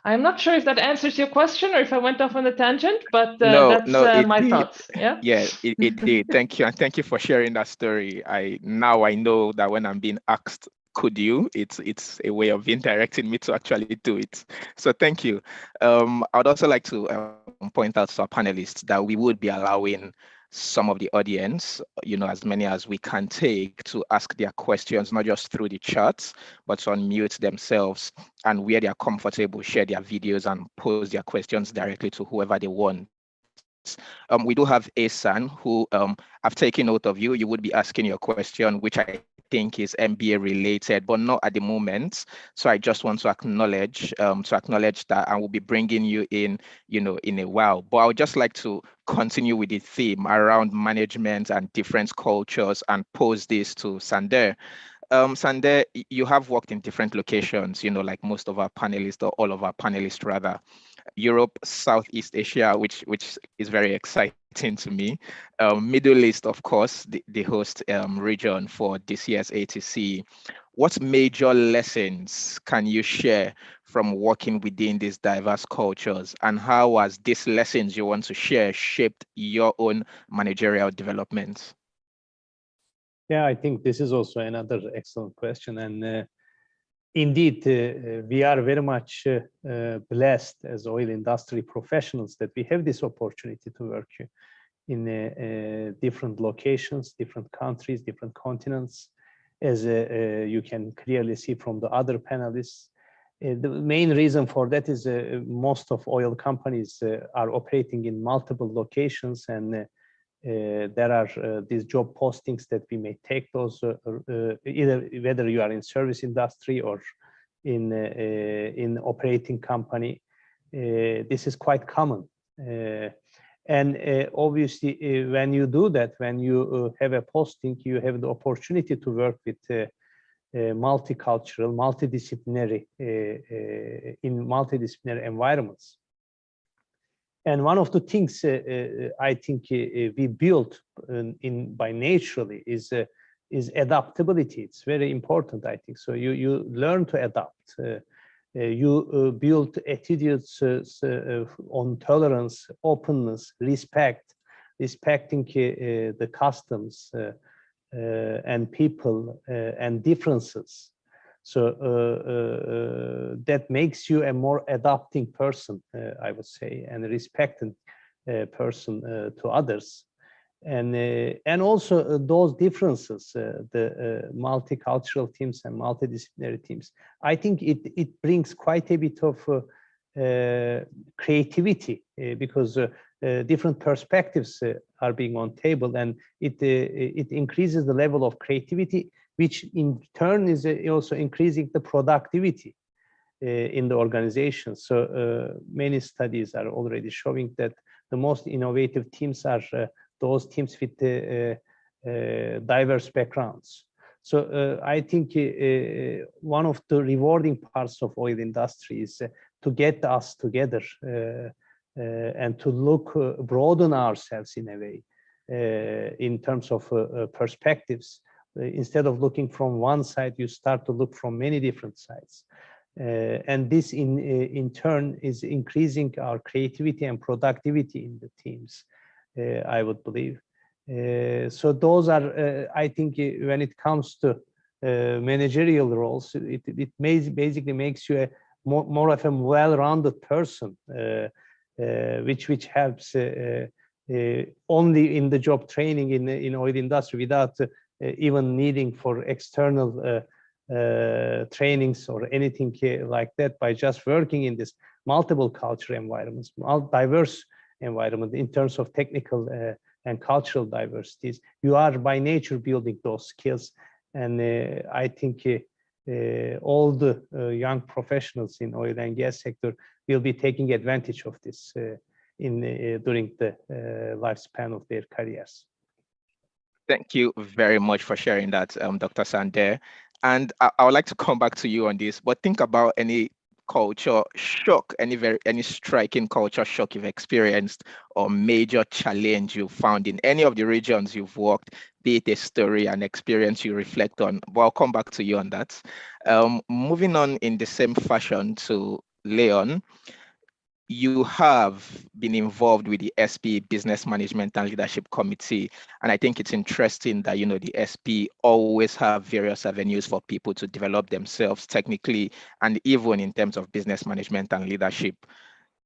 I'm not sure if that answers your question or if I went off on a tangent, but that's my thoughts. Yeah, it did. Thank you, and thank you for sharing that story. Now I know that when I'm being asked, could you? It's a way of indirecting me to actually do it. So thank you. I'd also like to point out to our panelists that we would be allowing some of the audience, you know, as many as we can take, to ask their questions, not just through the chats, but to unmute themselves and where they are comfortable, share their videos and pose their questions directly to whoever they want. We do have Asan, who I've taken note of you. You would be asking your question, which I think is MBA related, but not at the moment. So I just want to acknowledge that, and we'll be bringing you in, in a while. But I would just like to continue with the theme around management and different cultures and pose this to Sander. Sander, you have worked in different locations, like most of our panelists, or all of our panelists rather. Europe, Southeast Asia, which is very exciting to me. Middle East, of course, the host region for this year's ATCE. What major lessons can you share from working within these diverse cultures, and how has these lessons you want to share shaped your own managerial development? Yeah, I think this is also another excellent question. And indeed, we are very much blessed as oil industry professionals that we have this opportunity to work in different locations, different countries, different continents, as you can clearly see from the other panelists. The main reason for that is most of oil companies are operating in multiple locations, and there are these job postings that we may take those either whether you are in service industry or in operating company. This is quite common, and obviously when you do that, when you have a posting, you have the opportunity to work with multicultural, multidisciplinary in multidisciplinary environments. And one of the things I think we built by naturally is adaptability. It's very important, I think. So you learn to adapt. You build attitudes on tolerance, openness, respecting the customs and people and differences. So that makes you a more adapting person, I would say, and a respected person to others. And also those differences, the multicultural teams and multidisciplinary teams, I think it brings quite a bit of creativity because different perspectives are being on table, and it increases the level of creativity, which in turn is also increasing the productivity in the organization. So many studies are already showing that the most innovative teams are those teams with diverse backgrounds. So I think one of the rewarding parts of oil industry is to get us together and to broaden ourselves in a way in terms of perspectives. Instead of looking from one side, you start to look from many different sides. And this in turn is increasing our creativity and productivity in the teams, I would believe. So those are, I think, when it comes to managerial roles, it basically makes you more of a well-rounded person, which helps only in the job training in oil industry without even needing for external trainings or anything like that. By just working in this multiple cultural environments, diverse environment in terms of technical and cultural diversities, you are by nature building those skills. And I think all the young professionals in oil and gas sector will be taking advantage of this during the lifespan of their careers. Thank you very much for sharing that, Dr. Sander. And I would like to come back to you on this, but think about any culture shock, any striking culture shock you've experienced, or major challenge you found in any of the regions you've worked, be it a story, an experience you reflect on. But I'll come back to you on that. Moving on in the same fashion to Leon. You have been involved with the SP Business Management and Leadership Committee. And I think it's interesting that, the SP always have various avenues for people to develop themselves technically and even in terms of business management and leadership.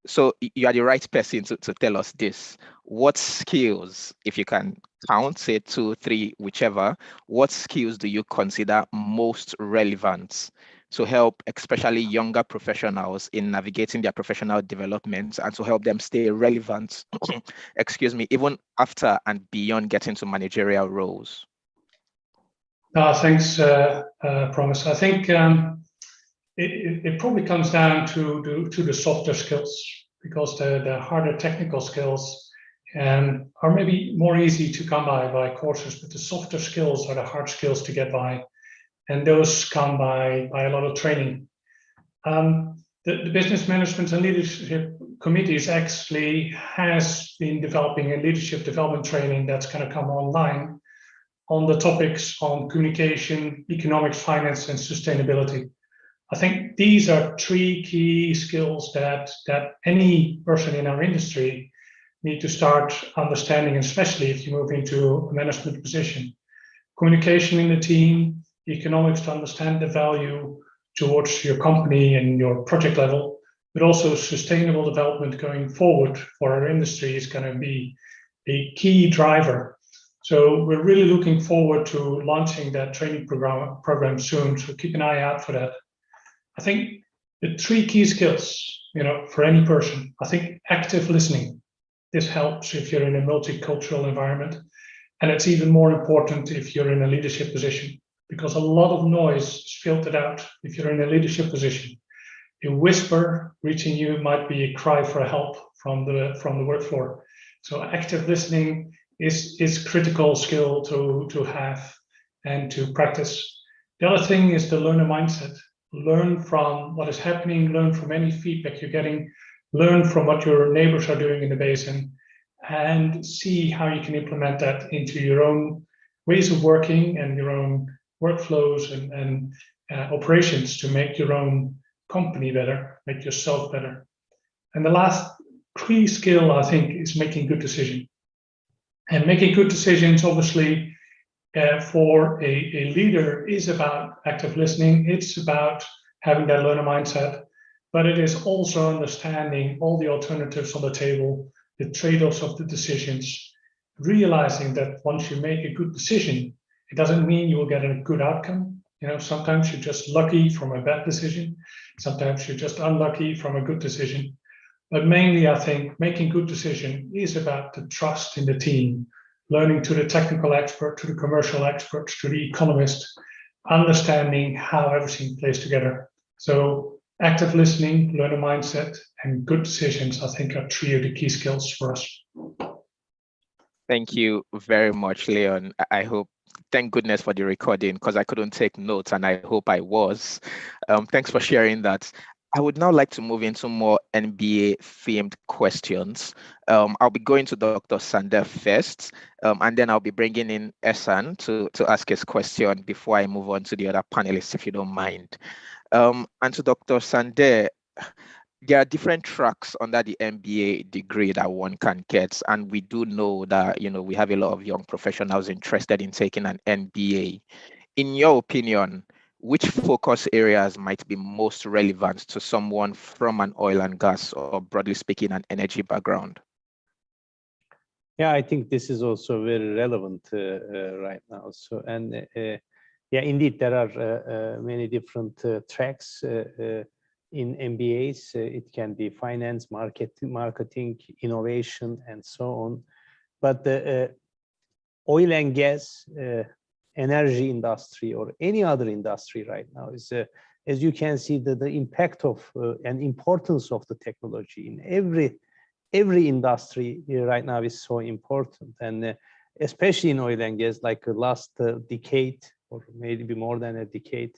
So you are the right person to tell us this. What skills, if you can count, say 2, 3, whichever, what skills do you consider most relevant to help especially younger professionals in navigating their professional development and to help them stay relevant, excuse me, even after and beyond getting to managerial roles? Thanks, Promise. I think it probably comes down to the softer skills, because the harder technical skills are maybe more easy to come by courses, but the softer skills are the hard skills to get by, and those come by a lot of training. The Business Management and Leadership Committees actually has been developing a leadership development training that's going to come online on the topics on communication, economics, finance, and sustainability. I think these are three key skills that any person in our industry need to start understanding, especially if you move into a management position. Communication in the team, economics to understand the value towards your company and your project level, but also sustainable development going forward for our industry is going to be a key driver. So we're really looking forward to launching that training program soon, so keep an eye out for that. I think the three key skills, for any person, I think active listening. This helps if you're in a multicultural environment, and it's even more important if you're in a leadership position, because a lot of noise is filtered out if you're in a leadership position. A whisper reaching you might be a cry for help from the work floor. So active listening is critical skill to have and to practice. The other thing is the learner mindset. Learn from what is happening, learn from any feedback you're getting, learn from what your neighbors are doing in the basin, and see how you can implement that into your own ways of working and your own workflows and operations to make your own company better, make yourself better. And the last key skill, I think, is making good decisions. And making good decisions, obviously, for a leader is about active listening. It's about having that learner mindset, but it is also understanding all the alternatives on the table, the trade-offs of the decisions, realizing that once you make a good decision, it doesn't mean you will get a good outcome. Sometimes you're just lucky from a bad decision. Sometimes you're just unlucky from a good decision. But mainly, I think making good decision is about the trust in the team, learning to the technical expert, to the commercial experts, to the economist, understanding how everything plays together. So active listening, learner mindset, and good decisions, I think, are three of the key skills for us. Thank you very much, Leon. Thank goodness for the recording, because I couldn't take notes, and I hope I was. Thanks for sharing that. I would now like to move into more MBA themed questions. I'll be going to Dr. Sandel first, and then I'll be bringing in Ehsan to ask his question before I move on to the other panelists, if you don't mind. And to Dr. Sandel, there are different tracks under the MBA degree that one can get, and we do know that we have a lot of young professionals interested in taking an MBA. In your opinion, which focus areas might be most relevant to someone from an oil and gas, or broadly speaking, an energy background? Yeah, I think this is also very relevant right now. So, and yeah, indeed, there are many different tracks in MBAs. It can be finance, marketing, innovation, and so on. But the oil and gas, energy industry, or any other industry right now is, as you can see, the impact of and importance of the technology in every industry right now is so important. And especially in oil and gas, like the last decade, or maybe more than a decade,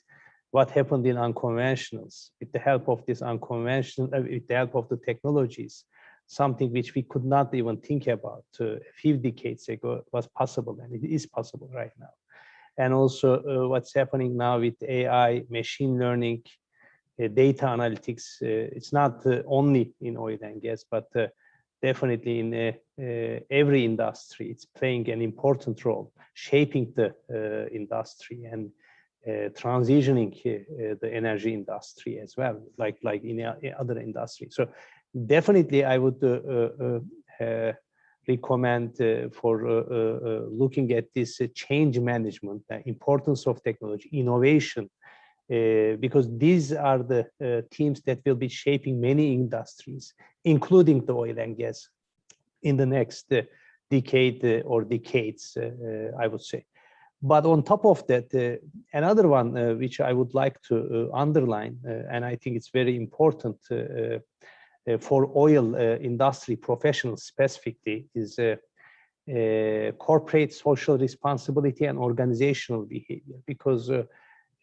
what happened in unconventionals, with the help of this unconventional, with the help of the technologies, something which we could not even think about a few decades ago was possible, and it is possible right now. And also what's happening now with AI, machine learning, data analytics, it's not only in oil and gas, but definitely in every industry. It's playing an important role, shaping the industry and transitioning the energy industry as well, like in other industries. So definitely I would recommend for looking at this change management, the importance of technology, innovation, because these are the teams that will be shaping many industries, including the oil and gas, in the next decade or decades, I would say. But on top of that, another one which I would like to underline, and I think it's very important for oil industry professionals specifically, is corporate social responsibility and organizational behavior. Because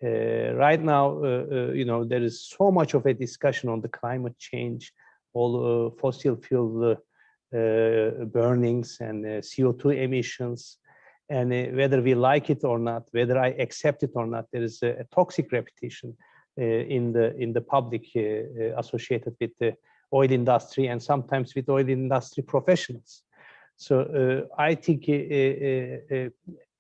right now, there is so much of a discussion on the climate change, all fossil fuel burnings and CO2 emissions, and whether we like it or not, whether I accept it or not, there is a toxic reputation in the public associated with the oil industry and sometimes with oil industry professionals. So I think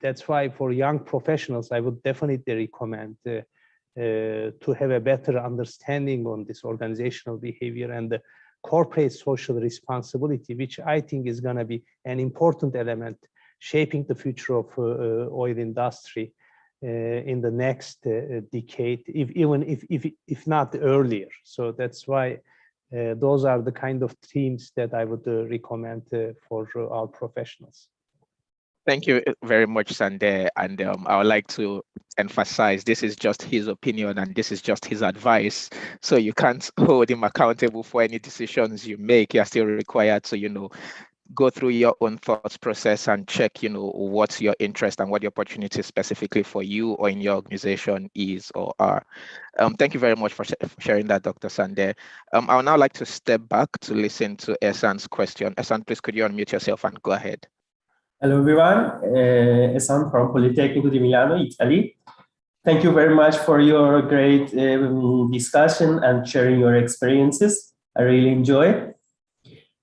that's why for young professionals, I would definitely recommend to have a better understanding on this organizational behavior and the corporate social responsibility, which I think is going to be an important element shaping the future of oil industry in the next decade, if not earlier. So that's why those are the kind of themes that I would recommend for our professionals. Thank you very much, Sanjay. And I would like to emphasize this is just his opinion and this is just his advice. So you can't hold him accountable for any decisions you make. You're still required to, go through your own thoughts process and check, what's your interest and what the opportunity specifically for you or in your organization is or are. Thank you very much for sharing that, Dr. Sanjay. I would now like to step back to listen to Ehsan's question. Ehsan, please could you unmute yourself and go ahead? Hello, everyone. Ehsan from Politecnico di Milano, Italy. Thank you very much for your great discussion and sharing your experiences. I really enjoy it.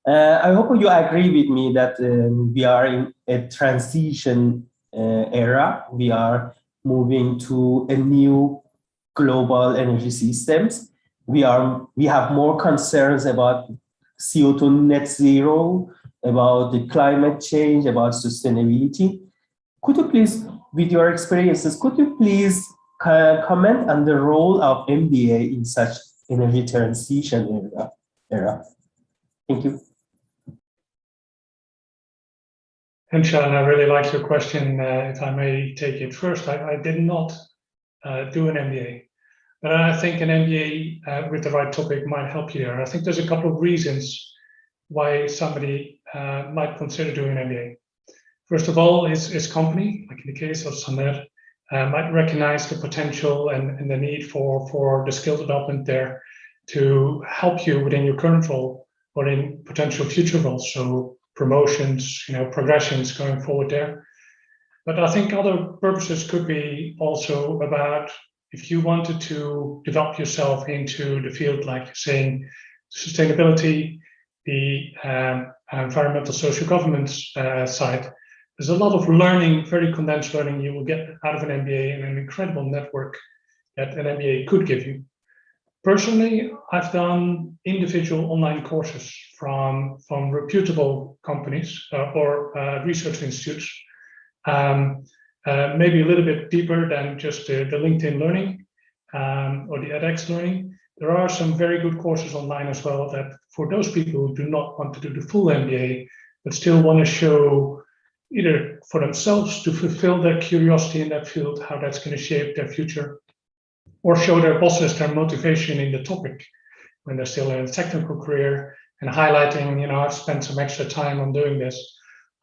I hope you agree with me that we are in a transition era. We are moving to a new global energy systems. We have more concerns about CO2 net zero, about the climate change, about sustainability. Could you please, with your experiences, could you please comment on the role of MBA in such energy transition era? Thank you. Henshan, I really like your question. If I may take it first, I did not do an MBA, but I think an MBA with the right topic might help you there. I think there's a couple of reasons why somebody might consider doing an MBA. First of all, his company, like in the case of Samer, might recognize the potential and the need for the skill development there to help you within your current role or in potential future roles. So promotions, progressions going forward there. But I think other purposes could be also about if you wanted to develop yourself into the field, like saying sustainability, the environmental social governance side. There's a lot of learning, very condensed learning you will get out of an MBA and an incredible network that an MBA could give you. Personally, I've done individual online courses from reputable companies or research institutes, maybe a little bit deeper than just the LinkedIn learning or the edX learning. There are some very good courses online as well that for those people who do not want to do the full MBA, but still want to show either for themselves to fulfill their curiosity in that field, how that's going to shape their future, or show their bosses their motivation in the topic when they're still in a technical career and highlighting, I've spent some extra time on doing this.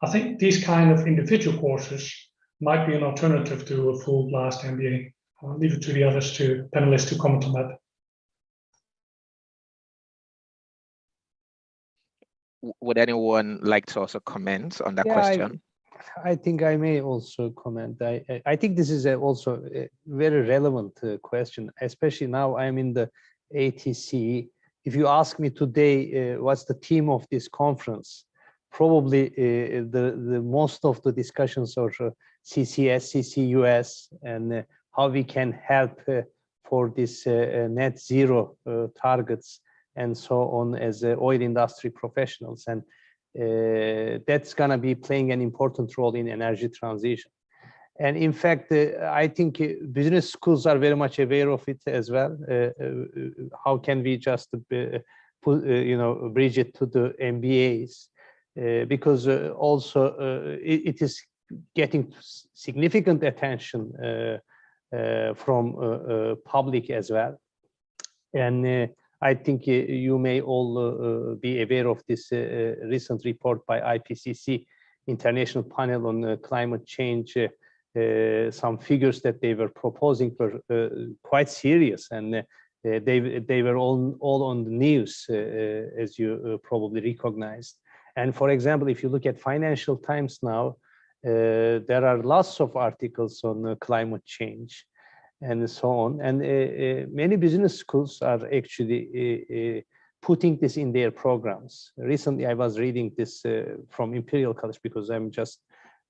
I think these kind of individual courses might be an alternative to a full blast MBA. I'll leave it to the others, panelists to comment on that. Would anyone like to also comment on that question? I think I may also comment. I think this is also a very relevant question, especially now I'm in the ATCE. If you ask me today, what's the theme of this conference? Probably the most of the discussions are CCS, CCUS, and how we can help for this net zero targets and so on as oil industry professionals. And that's going to be playing an important role in energy transition. And in fact, I think business schools are very much aware of it as well. How can we just bridge it to the MBAs? Because also it is getting significant attention from public as well. And I think you may all be aware of this recent report by IPCC, International Panel on Climate Change. Some figures that they were proposing were quite serious, and they were all on the news, as you probably recognized. And for example, if you look at Financial Times now, there are lots of articles on climate change and so on. And many business schools are actually putting this in their programs. Recently, I was reading this from Imperial College, because I'm just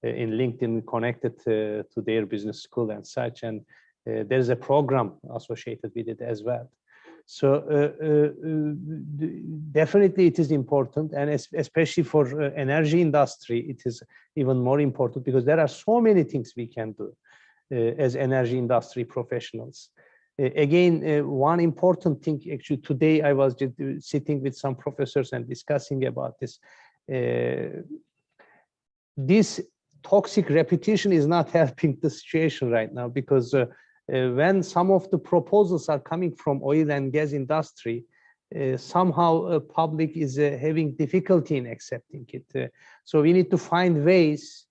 in LinkedIn connected to their business school and such. And there's a program associated with it as well. So definitely it is important, and especially for energy industry, it is even more important, because there are so many things we can do as energy industry professionals. Again, one important thing, actually, today I was just sitting with some professors and discussing about this. This toxic repetition is not helping the situation right now, because when some of the proposals are coming from oil and gas industry, somehow public is having difficulty in accepting it. So we need to find ways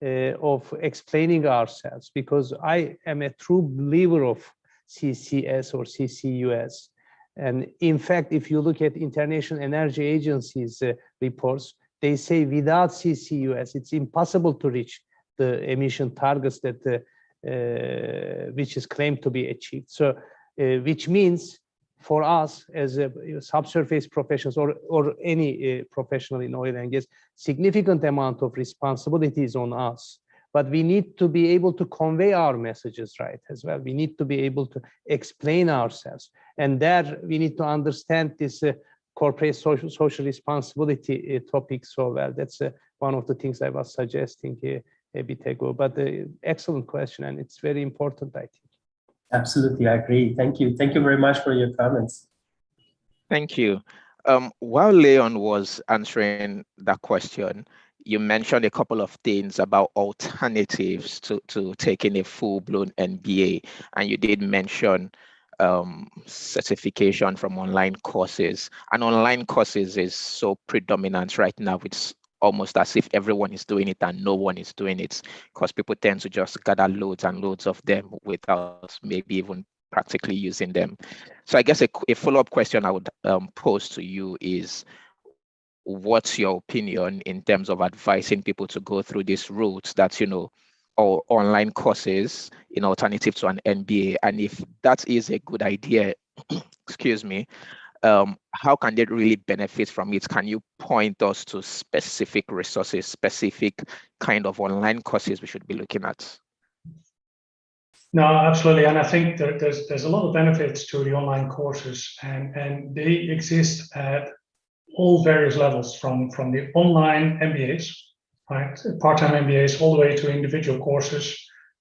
of explaining ourselves, because I am a true believer of CCS or CCUS. And in fact, if you look at International Energy Agency's reports, they say without CCUS, it's impossible to reach the emission targets that which is claimed to be achieved. So, which means for us as subsurface professionals or any professional in oil and gas, significant amount of responsibility is on us. But we need to be able to convey our messages right as well. We need to be able to explain ourselves. And there we need to understand this corporate social responsibility topic so well. That's one of the things I was suggesting a bit ago. But excellent question, and it's very important, I think. Absolutely, I agree. Thank you. Thank you very much for your comments. Thank you. While Leon was answering that question, you mentioned a couple of things about alternatives to taking a full-blown MBA, and you did mention certification from online courses. And online courses is so predominant right now. It's almost as if everyone is doing it and no one is doing it, because people tend to just gather loads and loads of them without maybe even practically using them. So I guess a follow-up question I would pose to you is, what's your opinion in terms of advising people to go through this route that, or online courses in alternative to an MBA? And if that is a good idea, excuse me, how can they really benefit from it? Can you point us to specific resources, specific kind of online courses we should be looking at? No, absolutely. And I think there's a lot of benefits to the online courses, and they exist at all various levels, from the online MBAs, right, part-time MBAs, all the way to individual courses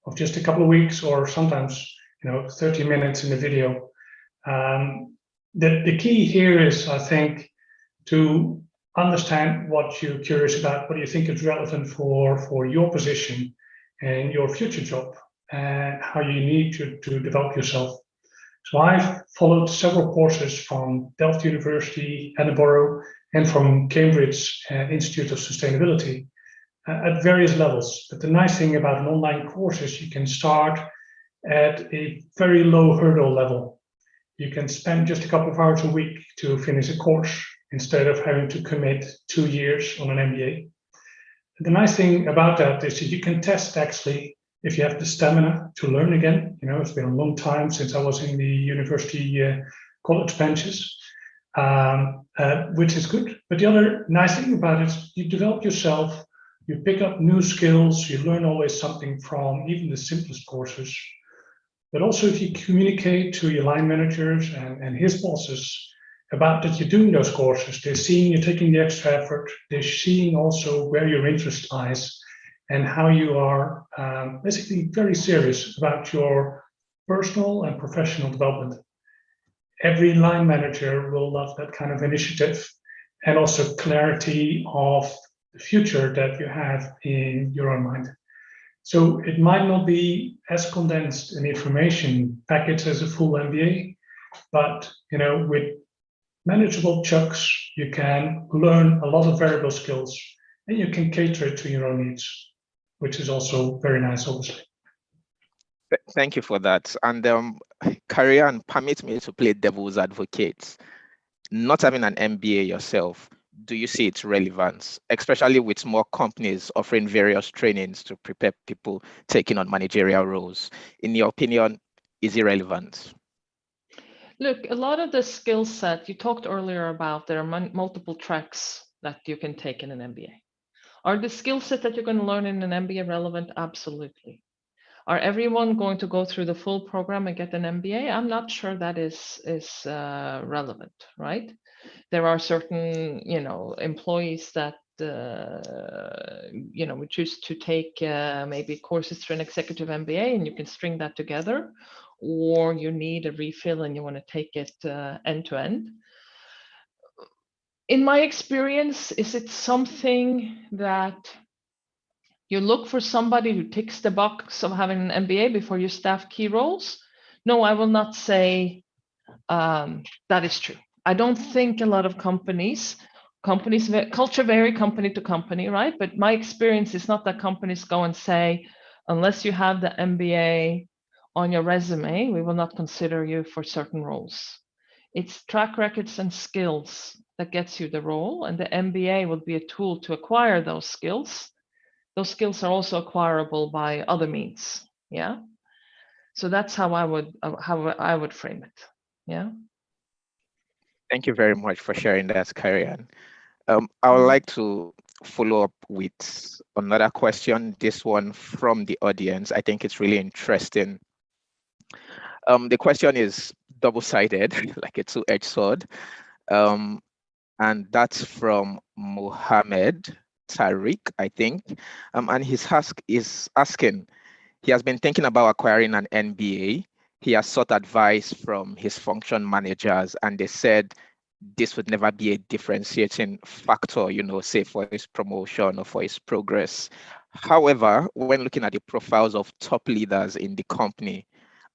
of just a couple of weeks, or sometimes 30 minutes in the video. The key here is, I think, to understand what you're curious about, what you think is relevant for your position and your future job, and how you need to develop yourself. So I've followed several courses from Delft University, Edinburgh, and from Cambridge Institute of Sustainability at various levels. But the nice thing about an online course is you can start at a very low hurdle level. You can spend just a couple of hours a week to finish a course instead of having to commit 2 years on an MBA. The nice thing about that is that you can test actually if you have the stamina to learn again. It's been a long time since I was in the university college benches, which is good. But the other nice thing about it is you develop yourself, you pick up new skills, you learn always something from even the simplest courses. But also if you communicate to your line managers and his bosses about that you're doing those courses, they're seeing you're taking the extra effort, they're seeing also where your interest lies, and how you are basically very serious about your personal and professional development. Every line manager will love that kind of initiative, and also clarity of the future that you have in your own mind. So it might not be as condensed an information package as a full MBA, but with manageable chunks, you can learn a lot of variable skills, and you can cater it to your own needs, which is also very nice, obviously. Thank you for that. And Karian, permit me to play devil's advocate. Not having an MBA yourself, do you see its relevance, especially with more companies offering various trainings to prepare people taking on managerial roles? In your opinion, is it relevant? Look, a lot of the skill set you talked earlier about, there are multiple tracks that you can take in an MBA. Are the skill set that you're going to learn in an MBA relevant? Absolutely. Are everyone going to go through the full program and get an MBA? I'm not sure that is relevant, right? There are certain, employees that we choose to take maybe courses through an executive MBA, and you can string that together, or you need a refill and you want to take it end to end. In my experience, is it something that you look for somebody who ticks the box of having an MBA before you staff key roles? No, I will not say that is true. I don't think a lot of companies, culture vary company to company, right? But my experience is not that companies go and say, unless you have the MBA on your resume, we will not consider you for certain roles. It's track records and skills that gets you the role, and the MBA will be a tool to acquire those skills. Those skills are also acquirable by other means. Yeah. So that's how I would frame it. Yeah. Thank you very much for sharing that, Karian. I would like to follow up with another question, this one from the audience. I think it's really interesting. The question is double-sided, like a two-edged sword. And that's from Mohammed Tariq, I think. And he's asking, he has been thinking about acquiring an MBA. He has sought advice from his function managers, and they said this would never be a differentiating factor, say for his promotion or for his progress. However, when looking at the profiles of top leaders in the company,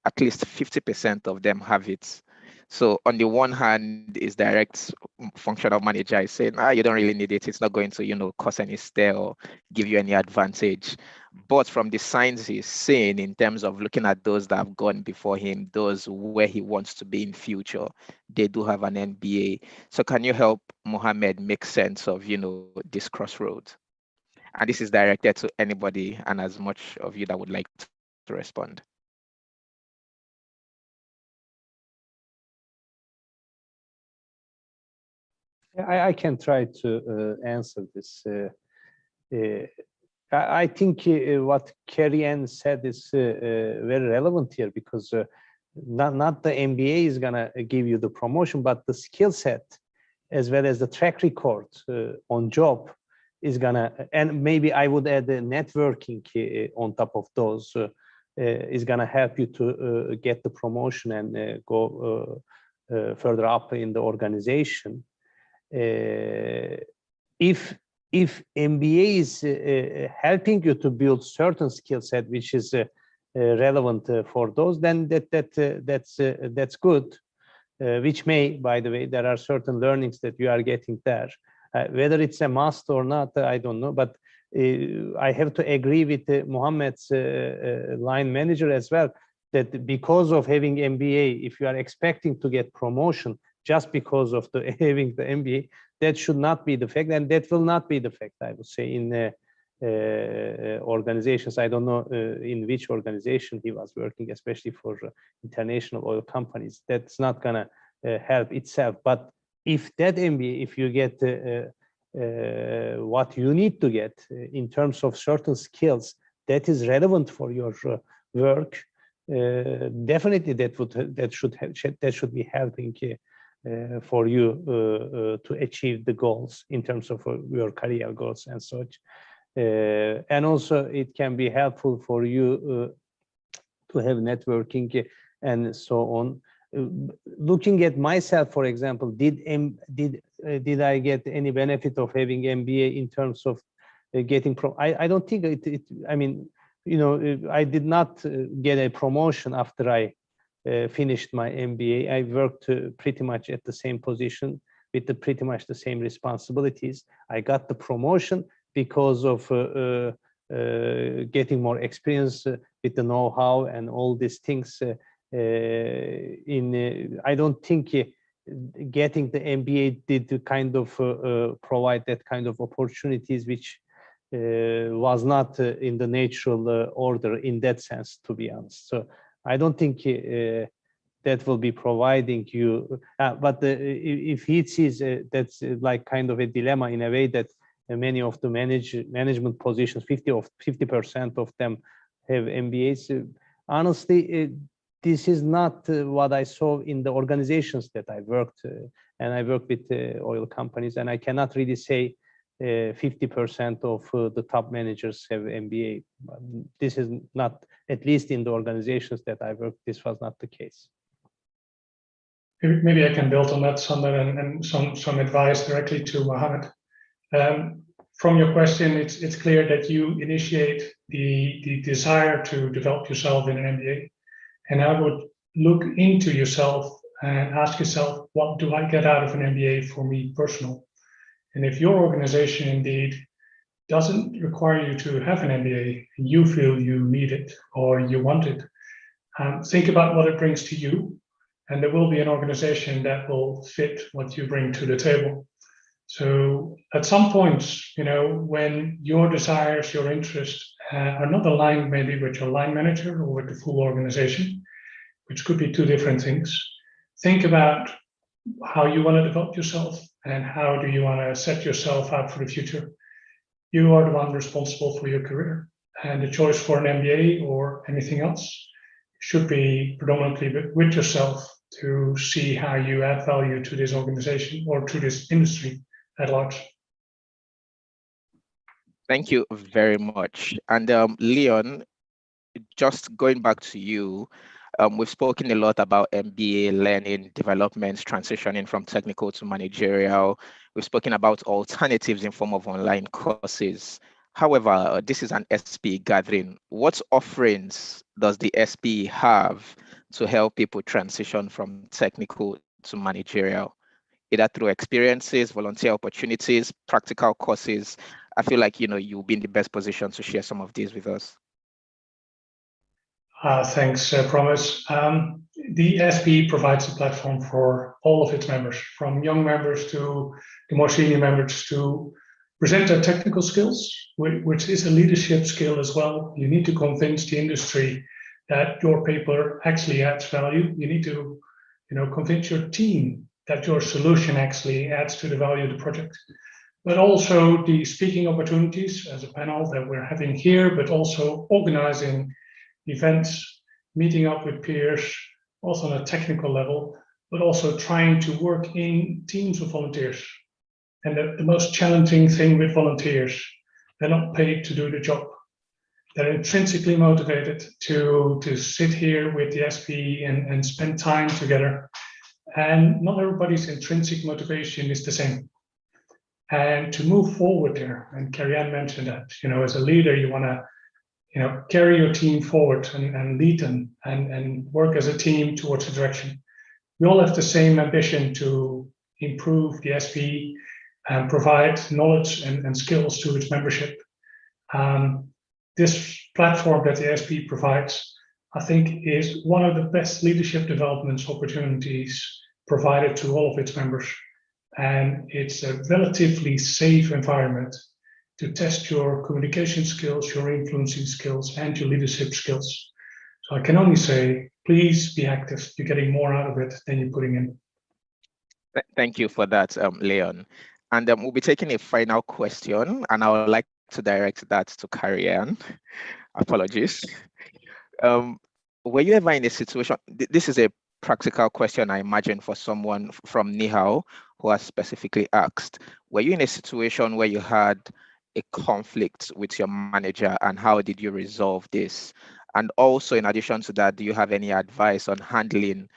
at least 50% of them have it. So on the one hand, his direct functional manager is saying, you don't really need it. It's not going to, cause any stir or give you any advantage. But from the signs he's seeing in terms of looking at those that have gone before him, those where he wants to be in future, they do have an MBA. So can you help Mohammed make sense of, this crossroads? And this is directed to anybody and as much of you that would like to respond. I can try to answer this. I think what Karian said is very relevant here, because not the MBA is going to give you the promotion, but the skill set as well as the track record on job is going to, and maybe I would add the networking on top of those, is going to help you to get the promotion and go further up in the organization. If MBA is helping you to build certain skill set which is relevant for those, then that's good. Which may, by the way, there are certain learnings that you are getting there. Whether it's a must or not, I don't know. But I have to agree with Mohammed's line manager as well, that because of having MBA, if you are expecting to get promotion just because of having the MBA, that should not be the fact, and that will not be the fact, I would say, in organizations. I don't know in which organization he was working, especially for international oil companies. That's not gonna help itself. But if that MBA, if you get what you need to get in terms of certain skills that is relevant for your work, definitely that should be helping for you to achieve the goals in terms of your career goals and such. And also it can be helpful for you to have networking and so on. Looking at myself, for example, did I get any benefit of having MBA in terms of getting I don't think I mean, you know, I did not get a promotion after I finished my MBA. I worked pretty much at the same position with pretty much the same responsibilities. I got the promotion because of getting more experience with the know-how and all these things. I don't think getting the MBA did kind of provide that kind of opportunities, which was not in the natural order in that sense, to be honest. So I don't think that will be providing you. But if he sees that's like kind of a dilemma in a way that many of the management positions, 50% of them have MBAs. Honestly, this is not what I saw in the organizations that I worked, and I work with oil companies, and I cannot really say 50% of the top managers have MBA. This is not, at least in the organizations that I worked, this was not the case. Maybe I can build on that, Sander, and some advice directly to Mohammed. From your question, it's clear that you initiate the desire to develop yourself in an MBA, and I would look into yourself and ask yourself, what do I get out of an MBA for me personal? And if your organization indeed doesn't require you to have an MBA, and you feel you need it or you want it, think about what it brings to you, and there will be an organization that will fit what you bring to the table. So at some point, you know, when your desires, your interests are not aligned maybe with your line manager or with the full organization, which could be two different things, think about how you want to develop yourself and how do you want to set yourself up for the future. You are the one responsible for your career, and the choice for an MBA or anything else should be predominantly with yourself to see how you add value to this organization or to this industry at large. Thank you very much. And Leon, just going back to you, we've spoken a lot about MBA learning, developments, transitioning from technical to managerial. We've spoken about alternatives in form of online courses. However, this is an SP gathering. What offerings does the SP have to help people transition from technical to managerial? Either through experiences, volunteer opportunities, practical courses. I feel like, you know, you'll be in the best position to share some of these with us. Thanks, Promise. The SP provides a platform for all of its members, from young members to the more senior members, to present their technical skills, which is a leadership skill as well. You need to convince the industry that your paper actually adds value. You need to, you know, convince your team that your solution actually adds to the value of the project. But also the speaking opportunities as a panel that we're having here, but also organizing events, meeting up with peers, also on a technical level, but also trying to work in teams of volunteers. And the most challenging thing with volunteers, they're not paid to do the job. They're intrinsically motivated to sit here with the SP and spend time together. And not everybody's intrinsic motivation is the same. And to move forward there, and Carrie-Anne mentioned that, you know, as a leader, you want to, you know, carry your team forward and lead them and work as a team towards a direction. We all have the same ambition to improve the SP and provide knowledge and skills to its membership. This platform that the SP provides, I think, is one of the best leadership development opportunities provided to all of its members. And it's a relatively safe environment to test your communication skills, your influencing skills, and your leadership skills. So I can only say, please be active. You're getting more out of it than you're putting in. Thank you for that, Leon. And we'll be taking a final question, and I would like to direct that to Carrie-Anne. Apologies. Were you ever in a situation, this is a practical question, I imagine, for someone from Nihao who has specifically asked, were you in a situation where you had a conflict with your manager, and how did you resolve this? And also, in addition to that, do you have any advice on handling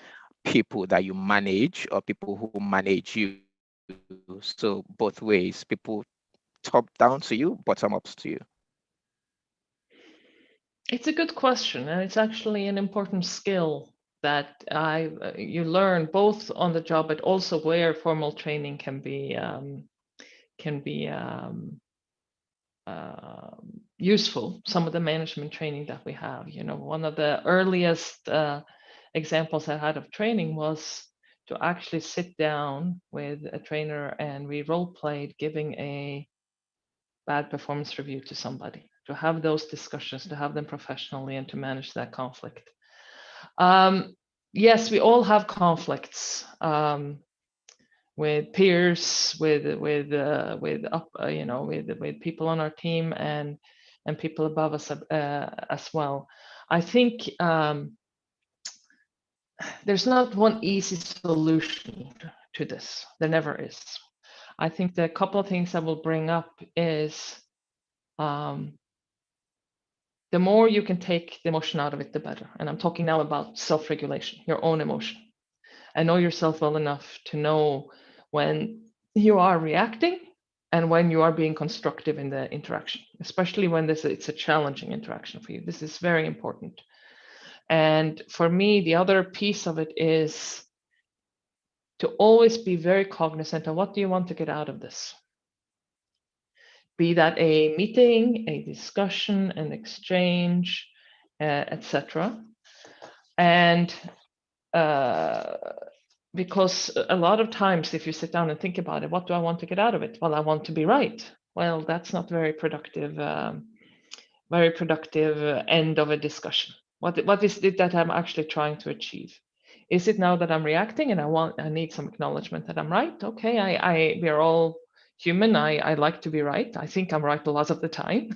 people that you manage or people who manage you? So both ways, people top down to you, bottom up to you. It's a good question, and it's actually an important skill that you learn both on the job, but also where formal training can be useful. Some of the management training that we have, one of the earliest examples I had of training was to actually sit down with a trainer and we role played giving a bad performance review to somebody, to have those discussions, to have them professionally, and to manage that conflict. Yes, we all have conflicts with peers, with people on our team, and people above us as well. I think there's not one easy solution to this. There never is. I think the couple of things I will bring up is the more you can take the emotion out of it, the better. And I'm talking now about self-regulation, your own emotion. And know yourself well enough to know when you are reacting and when you are being constructive in the interaction, especially when it's a challenging interaction for you. This is very important. And for me, the other piece of it is to always be very cognizant of what do you want to get out of this? Be that a meeting, a discussion, an exchange, etc. And because a lot of times, if you sit down and think about it, what do I want to get out of it? Well, I want to be right. Well, that's not very productive end of a discussion. What is it that I'm actually trying to achieve? Is it now that I'm reacting and I need some acknowledgement that I'm right? Okay, we are all human. I like to be right. I think I'm right a lot of the time,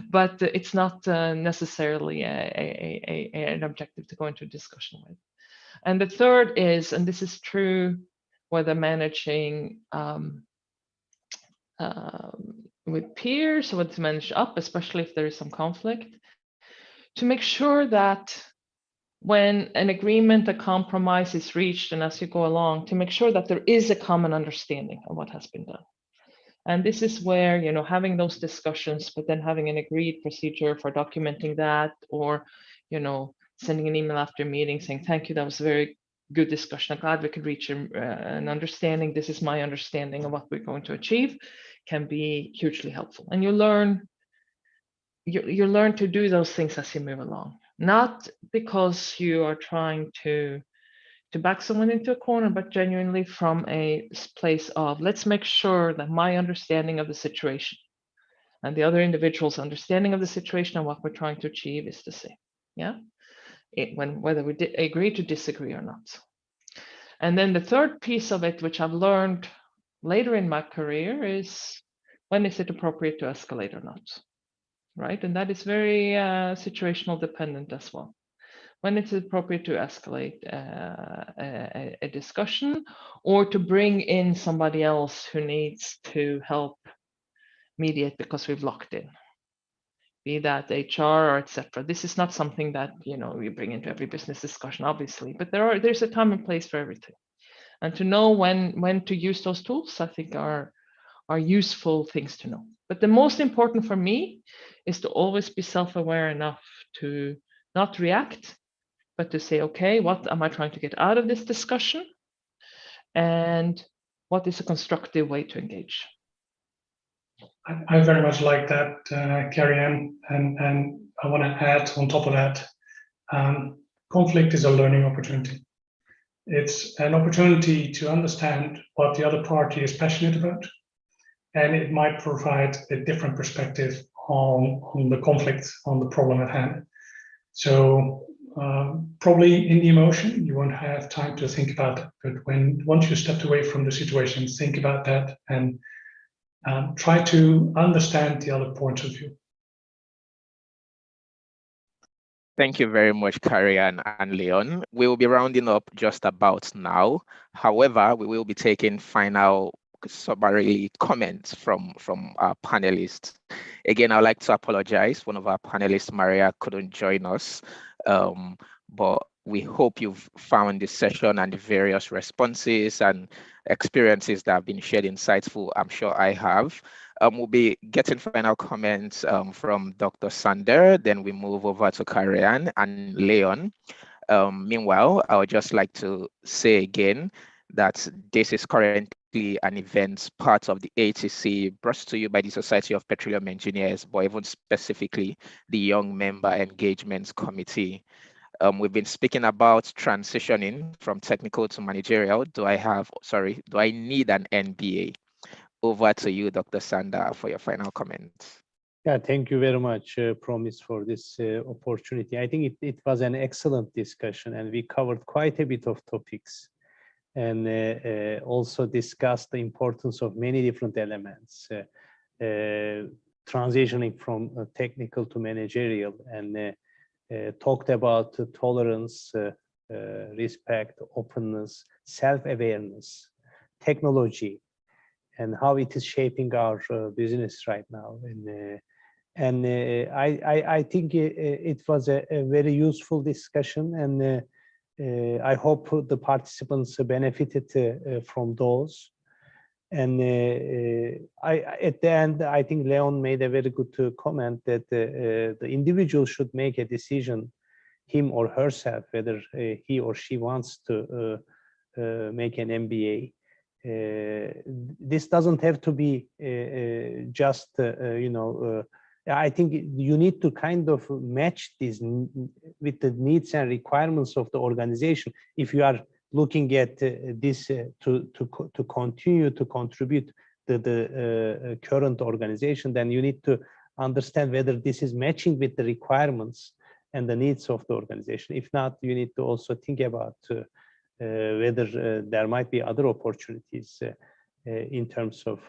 but it's not necessarily an objective to go into a discussion with. And the third is, and this is true whether managing with peers or with manage up, especially if there is some conflict, to make sure that when an agreement, a compromise is reached, and as you go along, to make sure that there is a common understanding of what has been done. And this is where, having those discussions, but then having an agreed procedure for documenting that, or, sending an email after a meeting saying, thank you, that was a very good discussion. I'm glad we could reach an understanding. This is my understanding of what we're going to achieve, can be hugely helpful. And you learn to do those things as you move along, not because you are trying to back someone into a corner, but genuinely from a place of, let's make sure that my understanding of the situation and the other individual's understanding of the situation and what we're trying to achieve is the same. Yeah, whether we agree to disagree or not. And then the third piece of it, which I've learned later in my career, is when is it appropriate to escalate or not, right? And that is very situational dependent as well. When it's appropriate to escalate a discussion, or to bring in somebody else who needs to help mediate because we've locked in, be that HR or etc. This is not something that you bring into every business discussion, obviously, but there's a time and place for everything. And to know when to use those tools, I think are useful things to know. But the most important for me is to always be self-aware enough to not react, but to say, okay, what am I trying to get out of this discussion? And what is a constructive way to engage? I very much like that, Carrie-Anne, and I want to add on top of that, conflict is a learning opportunity. It's an opportunity to understand what the other party is passionate about, and it might provide a different perspective on the conflict, on the problem at hand. So probably in the emotion, you won't have time to think about it, but once you stepped away from the situation, think about that and try to understand the other points of view. Thank you very much, Carrie-Anne and Leon. We will be rounding up just about now. However, we will be taking final summarily comments from our panelists. Again, I'd like to apologize. One of our panelists, Maria, couldn't join us, but we hope you've found this session and the various responses and experiences that have been shared insightful. I'm sure I have. We'll be getting final comments from Dr. Sander, then we move over to Karian and Leon. Meanwhile, I would just like to say again that this is currently an event part of the ATCE brought to you by the Society of Petroleum Engineers, but even specifically the Young Member Engagements Committee. We've been speaking about transitioning from technical to managerial. Do I need an MBA? Over to you, Dr. Sander, for your final comments. Yeah, thank you very much, Promise, for this opportunity. I think it was an excellent discussion, and we covered quite a bit of topics, and also discussed the importance of many different elements, transitioning from technical to managerial, and talked about tolerance, respect, openness, self-awareness, technology, and how it is shaping our business right now. And I think it was a very useful discussion, and I hope the participants benefited from those. And at the end, I think Leon made a very good comment that the individual should make a decision, him or herself, whether he or she wants to make an MBA. This doesn't have to be just, I think you need to kind of match this with the needs and requirements of the organization. If you are looking at this to continue to contribute to the current organization, then you need to understand whether this is matching with the requirements and the needs of the organization. If not, you need to also think about whether there might be other opportunities in terms of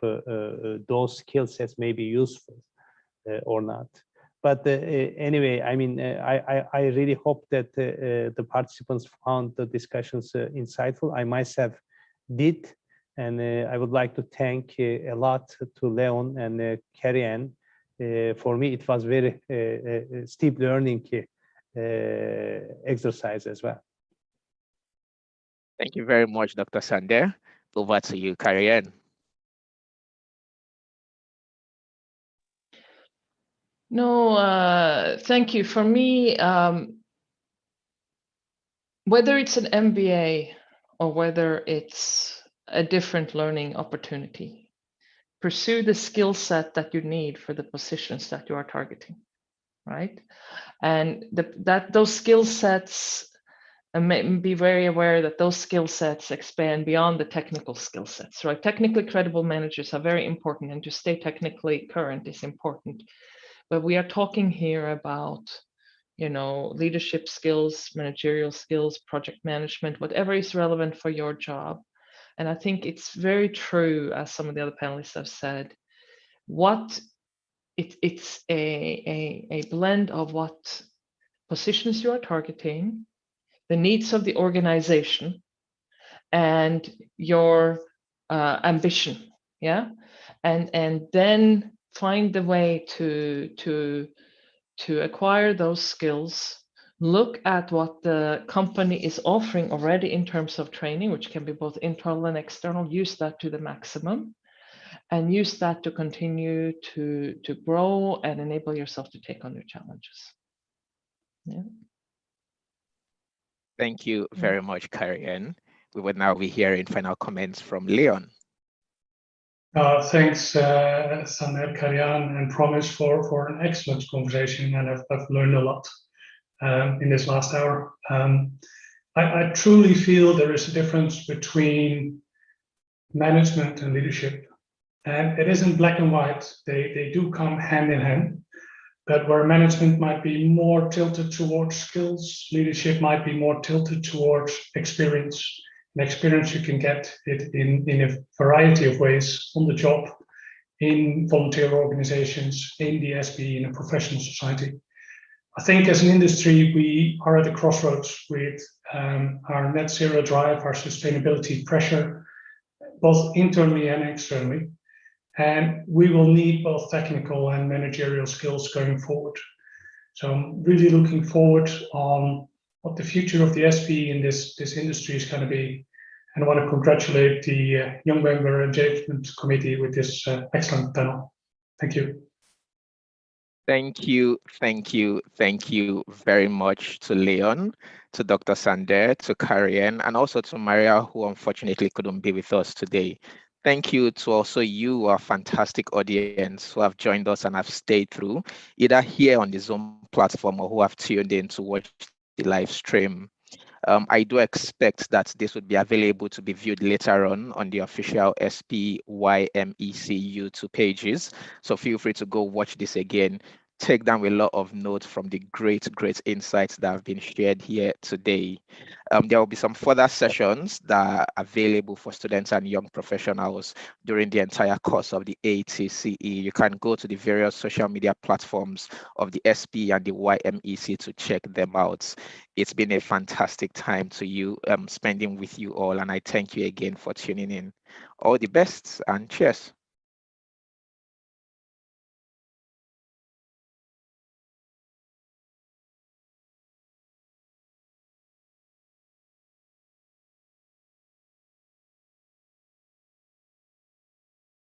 those skill sets may be useful or not. But anyway, I mean, I really hope that the participants found the discussions insightful. I myself did, and I would like to thank a lot to Leon and Carrie-Anne. For me, it was very steep learning exercise as well. Thank you very much, Dr. Sander. Over to you, Carrie-Anne. No, thank you. For me, whether it's an MBA or whether it's a different learning opportunity, pursue the skill set that you need for the positions that you are targeting, right? And those skill sets, and be very aware that those skill sets expand beyond the technical skill sets, right? Technically credible managers are very important, and to stay technically current is important. But we are talking here about, leadership skills, managerial skills, project management, whatever is relevant for your job. And I think it's very true, as some of the other panelists have said, it's a blend of what positions you are targeting, the needs of the organization, and your ambition, yeah, and then find the way to acquire those skills. Look at what the company is offering already in terms of training, which can be both internal and external. Use that to the maximum, and use that to continue to grow and enable yourself to take on new challenges. Yeah. Thank you very much, Carrie-Anne. We will now be hearing final comments from Leon. Thanks, Sander, Carrie-Anne, and Promise for an excellent conversation, and I've learned a lot in this last hour. I truly feel there is a difference between management and leadership, and it isn't black and white. They do come hand in hand, but where management might be more tilted towards skills, leadership might be more tilted towards experience. And experience you can get it in a variety of ways on the job, in volunteer organizations, in the SB, in a professional society. I think as an industry, we are at a crossroads with our net zero drive, our sustainability pressure. both internally and externally. And we will need both technical and managerial skills going forward. So I'm really looking forward on what the future of the SP in this industry is going to be. And I want to congratulate the Young Member Engagement Committee with this excellent panel. Thank you. Thank you very much to Leon, to Dr. Sander, to Karian, and also to Maria, who unfortunately couldn't be with us today. Thank you to also you, our fantastic audience who have joined us and have stayed through, either here on the Zoom platform or who have tuned in to watch the live stream. I do expect that this would be available to be viewed later on the official SPYMEC YouTube pages. So feel free to go watch this again. Take down a lot of notes from the great insights that have been shared here today. There will be some further sessions that are available for students and young professionals during the entire course of the ATCE. You can go to the various social media platforms of the SP and the YMEC to check them out. It's been a fantastic time to you, spending with you all, and I thank you again for tuning in. All the best and cheers.